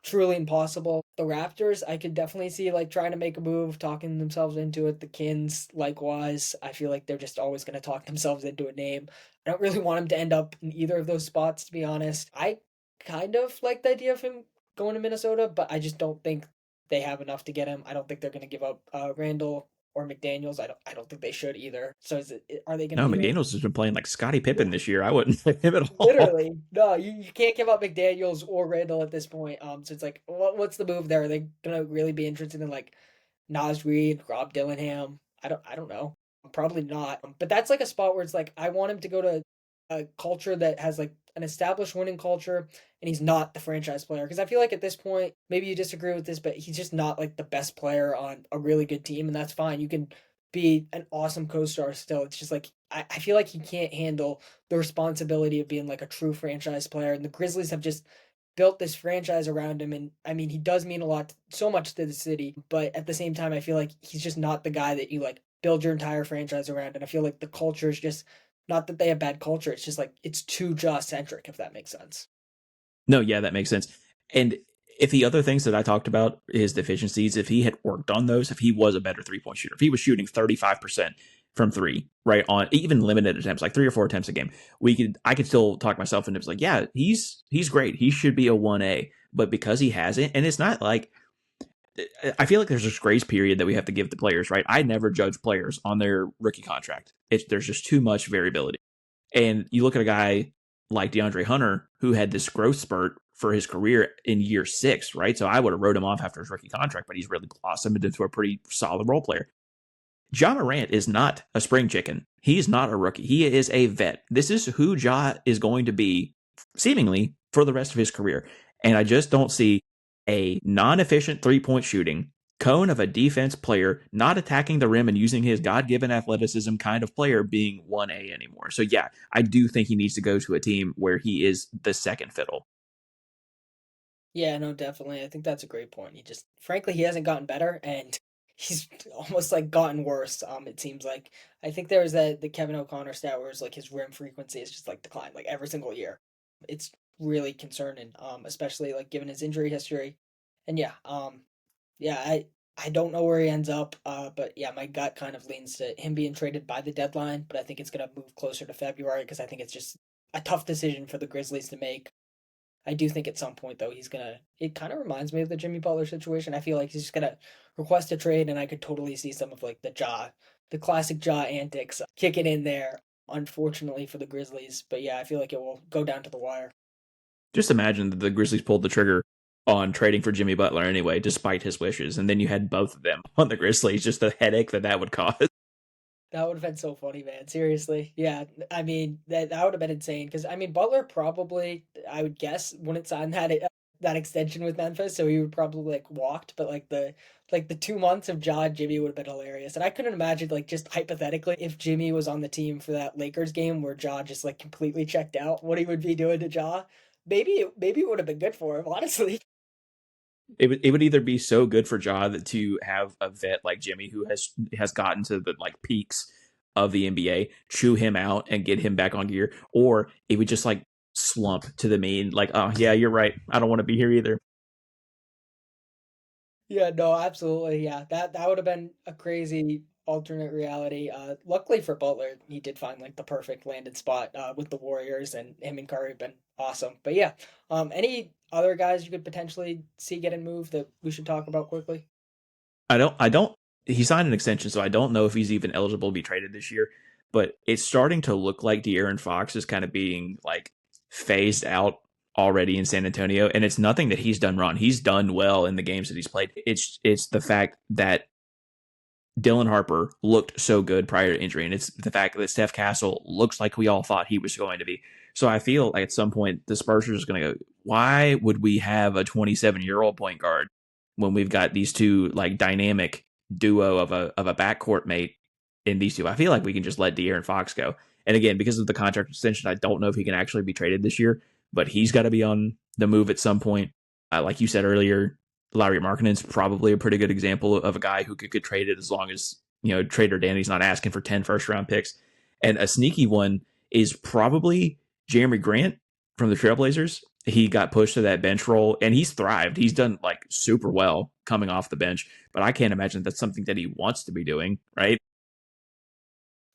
truly impossible. The Raptors, I could definitely see like trying to make a move, talking themselves into it. The Kins, likewise, I feel like they're just always going to talk themselves into a name. I don't really want him to end up in either of those spots, to be honest. I kind of like the idea of him going to Minnesota, but I just don't think they have enough to get him. I don't think they're going to give up Randall or McDaniels. I don't think they should either. So are they going to No, do it? McDaniels has been playing like Scottie Pippen this year. I wouldn't play him at all. Literally, no, you can't give up McDaniels or Randall at this point. So it's like, what's the move there? Are they gonna really be interested in like Nas Reed, Rob Dillingham? I don't know. Probably not. But that's like a spot where it's like I want him to go to a culture that has like an established winning culture, and he's not the franchise player. Because I feel like at this point, maybe you disagree with this, but he's just not like the best player on a really good team, and that's fine. You can be an awesome co-star still. It's just like I feel like he can't handle the responsibility of being like a true franchise player. And the Grizzlies have just built this franchise around him. And I mean, he does mean a lot, so much to the city. But at the same time, I feel like he's just not the guy that you like build your entire franchise around. And I feel like the culture is just not that they have bad culture. It's just like it's too jaw centric, if that makes sense. No, yeah, that makes sense. And if the other things that I talked about, his deficiencies, if he had worked on those, if he was a better 3 point shooter, if he was shooting 35% from three, right, on even limited attempts, like 3 or 4 attempts a game, I could still talk myself into it's like, yeah, he's great. He should be a 1A. But because he hasn't, and it's not like I feel like there's this grace period that we have to give the players, right? I never judge players on their rookie contract. There's just too much variability. And you look at a guy like DeAndre Hunter, who had this growth spurt for his career in year 6, right? So I would have wrote him off after his rookie contract, but he's really blossomed into a pretty solid role player. John Morant is not a spring chicken. He's not a rookie. He is a vet. This is who Ja is going to be, seemingly, for the rest of his career. And I just don't see a non efficient 3 point shooting, cone of a defense player, not attacking the rim and using his God given athleticism kind of player being 1A anymore. So, yeah, I do think he needs to go to a team where he is the second fiddle. Yeah, no, definitely. I think that's a great point. He just, frankly, he hasn't gotten better, and he's almost like gotten worse. It seems like I think there was that the Kevin O'Connor stat where it's like his rim frequency is just like declined like every single year. It's really concerning. Especially like given his injury history, and yeah, I don't know where he ends up. But yeah, my gut kind of leans to him being traded by the deadline, but I think it's gonna move closer to February because I think it's just a tough decision for the Grizzlies to make. I do think at some point though he's gonna. It kind of reminds me of the Jimmy Butler situation. I feel like he's just gonna request a trade, and I could totally see some of like the classic Jaw antics kicking in there. Unfortunately for the Grizzlies, but yeah, I feel like it will go down to the wire. Just imagine that the Grizzlies pulled the trigger on trading for Jimmy Butler anyway, despite his wishes. And then you had both of them on the Grizzlies, just the headache that would cause. That would have been so funny, man. Seriously, yeah. I mean, that would have been insane. Because I mean, Butler probably, I would guess, wouldn't sign that extension with Memphis, so he would probably like walked. But like the 2 months of Ja Jimmy would have been hilarious. And I couldn't imagine like just hypothetically if Jimmy was on the team for that Lakers game where Ja just like completely checked out, what he would be doing to Ja. Maybe it would have been good for him, honestly. It would either be so good for Ja to have a vet like Jimmy who has gotten to the like peaks of the NBA, chew him out and get him back on gear, or it would just like slump to the mean, like, oh yeah, you're right. I don't want to be here either. Yeah, no, absolutely. Yeah, that would have been a crazy alternate reality. Luckily for Butler, he did find like the perfect landed spot with the Warriors, and him and Curry have been awesome. But yeah, any other guys you could potentially see getting moved that we should talk about quickly? I don't he signed an extension, so I don't know if he's even eligible to be traded this year. But it's starting to look like De'Aaron Fox is kind of being like phased out already in San Antonio, and it's nothing that he's done wrong. He's done well in the games that he's played. It's the fact that Dylan Harper looked so good prior to injury, and it's the fact that Steph Castle looks like we all thought he was going to be. So I feel like at some point the Spurs are just going to go, why would we have a 27-year-old point guard when we've got these two like dynamic duo of a backcourt mate in these two? I feel like we can just let De'Aaron Fox go. And again, because of the contract extension, I don't know if he can actually be traded this year, but he's got to be on the move at some point. Like you said earlier, Larry Markkinen's probably a pretty good example of a guy who could get traded as long as, Trader Danny's not asking for 10 first round picks. And a sneaky one is probably Jeremy Grant from the Trailblazers. He got pushed to that bench role and he's thrived. He's done like super well coming off the bench, but I can't imagine that's something that he wants to be doing, right?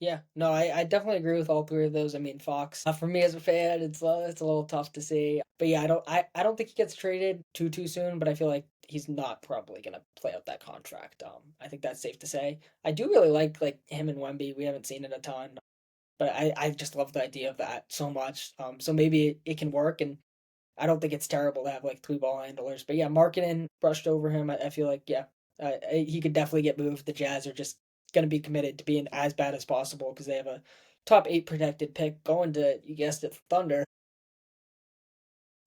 Yeah, no, I definitely agree with all three of those. I mean, Fox, for me as a fan, it's a little tough to see. But yeah, I don't think he gets traded too soon. But I feel like he's not probably gonna play out that contract. I think that's safe to say. I do really like him and Wemby. We haven't seen it a ton, but I just love the idea of that so much. So maybe it can work, and I don't think it's terrible to have like three ball handlers. But yeah, Markkinen brushed over him. I feel like yeah, he could definitely get moved. The Jazz are just going to be committed to being as bad as possible because they have a top 8 protected pick going to, you guessed it, Thunder.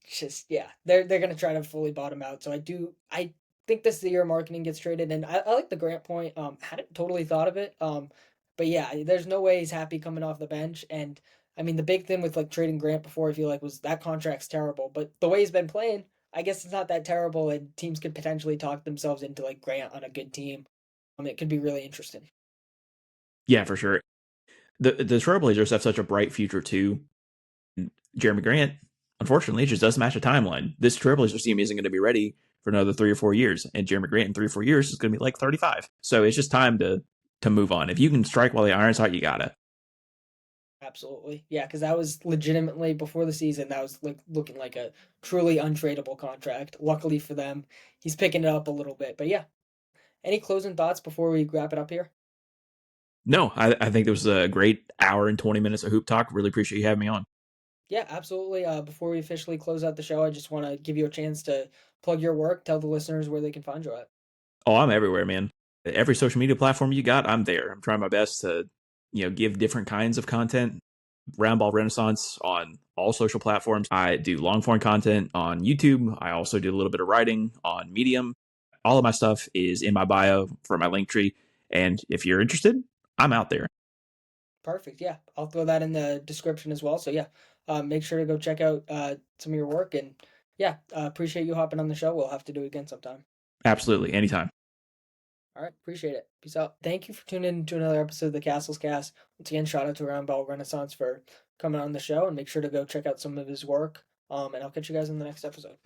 It's just yeah, they're going to try to fully bottom out. So I think this is the year Marketing gets traded, and I like the Grant point. Hadn't totally thought of it. But yeah, there's no way he's happy coming off the bench. And I mean, the big thing with like trading Grant before, I feel like was that contract's terrible. But the way he's been playing, I guess it's not that terrible, and teams could potentially talk themselves into like Grant on a good team. It could be really interesting. Yeah, for sure. The Trailblazers have such a bright future too. Jeremy Grant, unfortunately, it just doesn't match a timeline. This Trailblazers team isn't going to be ready for another 3 or 4 years, and Jeremy Grant in 3 or 4 years is going to be like 35. So it's just time to move on. If you can strike while the iron's hot, you gotta. Absolutely. Yeah, because that was legitimately before the season, that was like looking like a truly untradeable contract. Luckily for them, he's picking it up a little bit. But yeah, any closing thoughts before we wrap it up here? No, I think it was a great hour and 20 minutes of hoop talk. Really appreciate you having me on. Yeah, absolutely. Before we officially close out the show, I just want to give you a chance to plug your work, tell the listeners where they can find you at. Oh, I'm everywhere, man. Every social media platform you got, I'm there. I'm trying my best to, give different kinds of content. Roundball Renaissance on all social platforms. I do long form content on YouTube. I also do a little bit of writing on Medium. All of my stuff is in my bio for my link tree. And if you're interested, I'm out there. Perfect. Yeah, I'll throw that in the description as well. So yeah, make sure to go check out some of your work and yeah, appreciate you hopping on the show. We'll have to do it again sometime. Absolutely. Anytime. All right, appreciate it. Peace out. Thank you for tuning in to another episode of the Cassels Cast. Once again, shout out to Roundball Renaissance for coming on the show and make sure to go check out some of his work. And I'll catch you guys in the next episode.